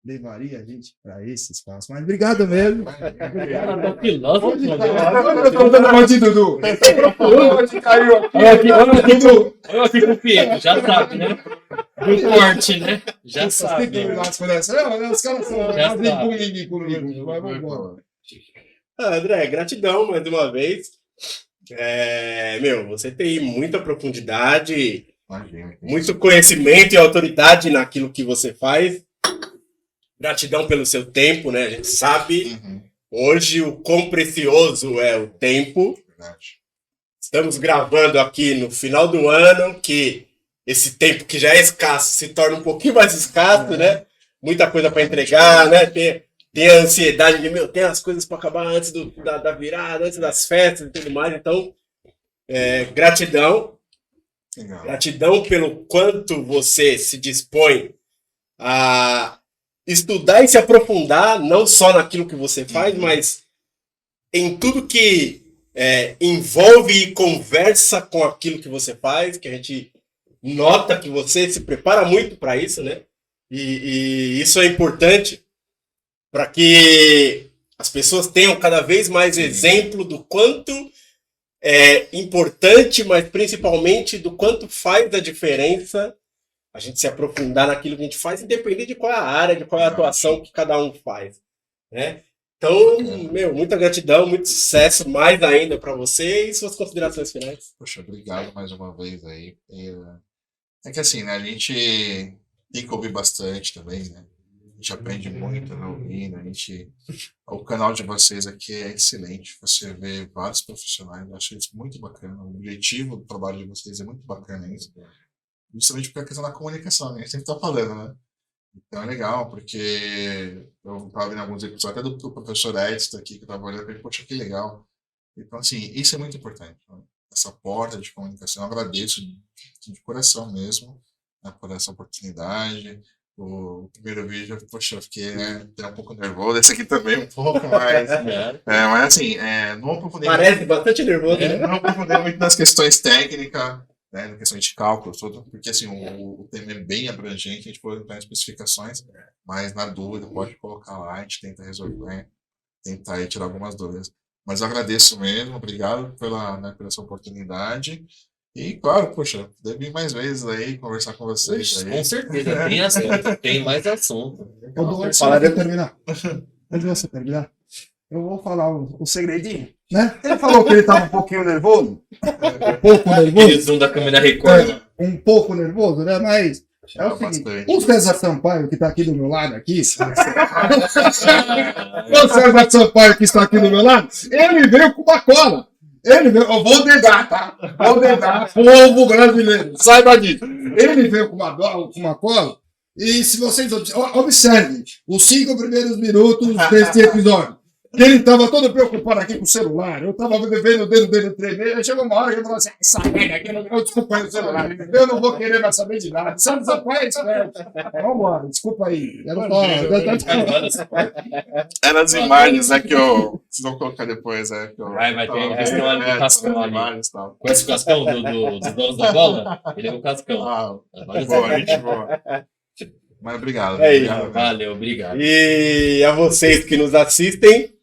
levaria a gente para esse espaço? Mas obrigado mesmo. Obrigado. Filósofo, Eu tô dando uma de Dudu. Onde caiu aqui? Olha aqui com o Pietro, já sabe, né? Do corte, né? Já sabe. Os caras são comigo. Vai, vamos embora. André, gratidão mais uma vez. Você tem muita profundidade, muito conhecimento e autoridade naquilo que você faz. Gratidão pelo seu tempo, né? A gente sabe hoje o quão precioso é o tempo. Estamos gravando aqui no final do ano, que esse tempo que já é escasso se torna um pouquinho mais escasso, né? Muita coisa para entregar, né? Tem a ansiedade de, tem as coisas para acabar antes da virada, antes das festas e tudo mais. Então, gratidão. Legal. Gratidão pelo quanto você se dispõe a estudar e se aprofundar, não só naquilo que você faz, mas em tudo que envolve e conversa com aquilo que você faz, que a gente nota que você se prepara muito para isso, né? E isso é importante para que as pessoas tenham cada vez mais exemplo do quanto é importante, mas principalmente do quanto faz a diferença a gente se aprofundar naquilo que a gente faz, independente de qual é a área, de qual é a atuação que cada um faz, né? Então, muita gratidão, muito sucesso, mais ainda para você e suas considerações finais. Poxa, obrigado mais uma vez aí. É que assim, né, a gente tem que ouvir bastante também, né? A gente aprende muito, né, ouvindo, o canal de vocês aqui é excelente, você vê vários profissionais, eu acho isso muito bacana, o objetivo do trabalho de vocês é muito bacana isso, justamente porque é a questão da comunicação, né? A gente sempre tá falando, né? Então é legal, porque eu estava vendo alguns episódios, até do professor Edson aqui, que eu estava olhando, e falei, poxa, que legal. Então, assim, isso é muito importante. Né? Essa porta de comunicação, eu agradeço de coração mesmo, né, por essa oportunidade. O primeiro vídeo, poxa, eu fiquei até um pouco nervoso, esse aqui também um pouco, mas assim, não aprofundei Parece bastante nervoso, né? não aprofundei muito nas questões técnicas, né, na questão de cálculo, tudo, porque assim, o tema é bem abrangente, a gente pode entrar em especificações, mas na dúvida pode colocar lá, a gente tenta resolver, tentar aí tirar algumas dúvidas. Mas eu agradeço mesmo, obrigado pela essa oportunidade. E claro, poxa, deve vir mais vezes aí, conversar com vocês aí. Com certeza, tem assunto, tem mais assunto. Antes de você terminar, antes de você terminar, eu vou falar um segredinho, né? Ele falou que ele estava um pouquinho nervoso, um pouco Aquele nervoso, zoom da câmera recorda. um pouco nervoso, né? Mas é o seguinte, Bastante. o César Sampaio, que está aqui do meu lado, aqui, o César Sampaio, que está aqui do meu lado, ele veio com uma cola. Ele veio, eu vou dedar, tá? Vou dedar, povo brasileiro, saiba disso. Ele veio com uma cola, e se vocês observem os 5 primeiros minutos desse episódio, que ele estava todo preocupado aqui com o celular, eu estava vendo o dedo dele tremer, aí chegou uma hora que ele falou assim, essa merda aqui, eu desculpa aí o celular, eu não vou querer mais saber de nada, sabe, Sampaio é esperto. Vambora, desculpa aí. Era as imagens, né, que eu... Vocês vão colocar depois, que eu... Vai ter a questão ali do Cascão ali. Imagens, e tal. Conhece o Cascão dos donos da bola? Ele é o Cascão. Boa, gente boa. Mas obrigado. É isso. Obrigado. Valeu, obrigado. E a vocês que nos assistem,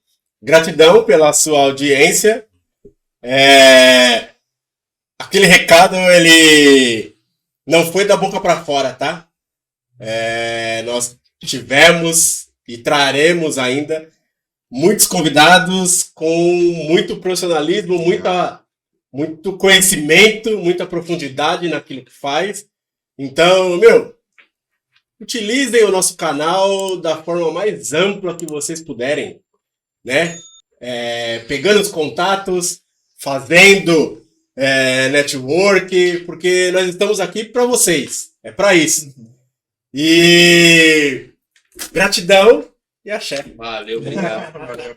gratidão pela sua audiência. Aquele recado, ele não foi da boca para fora, tá? Nós tivemos e traremos ainda muitos convidados com muito profissionalismo, muito conhecimento, muita profundidade naquilo que faz. Então, utilizem o nosso canal da forma mais ampla que vocês puderem, né? Pegando os contatos, fazendo network, porque nós estamos aqui para vocês. É para isso. E gratidão e axé. Valeu, obrigado. Valeu.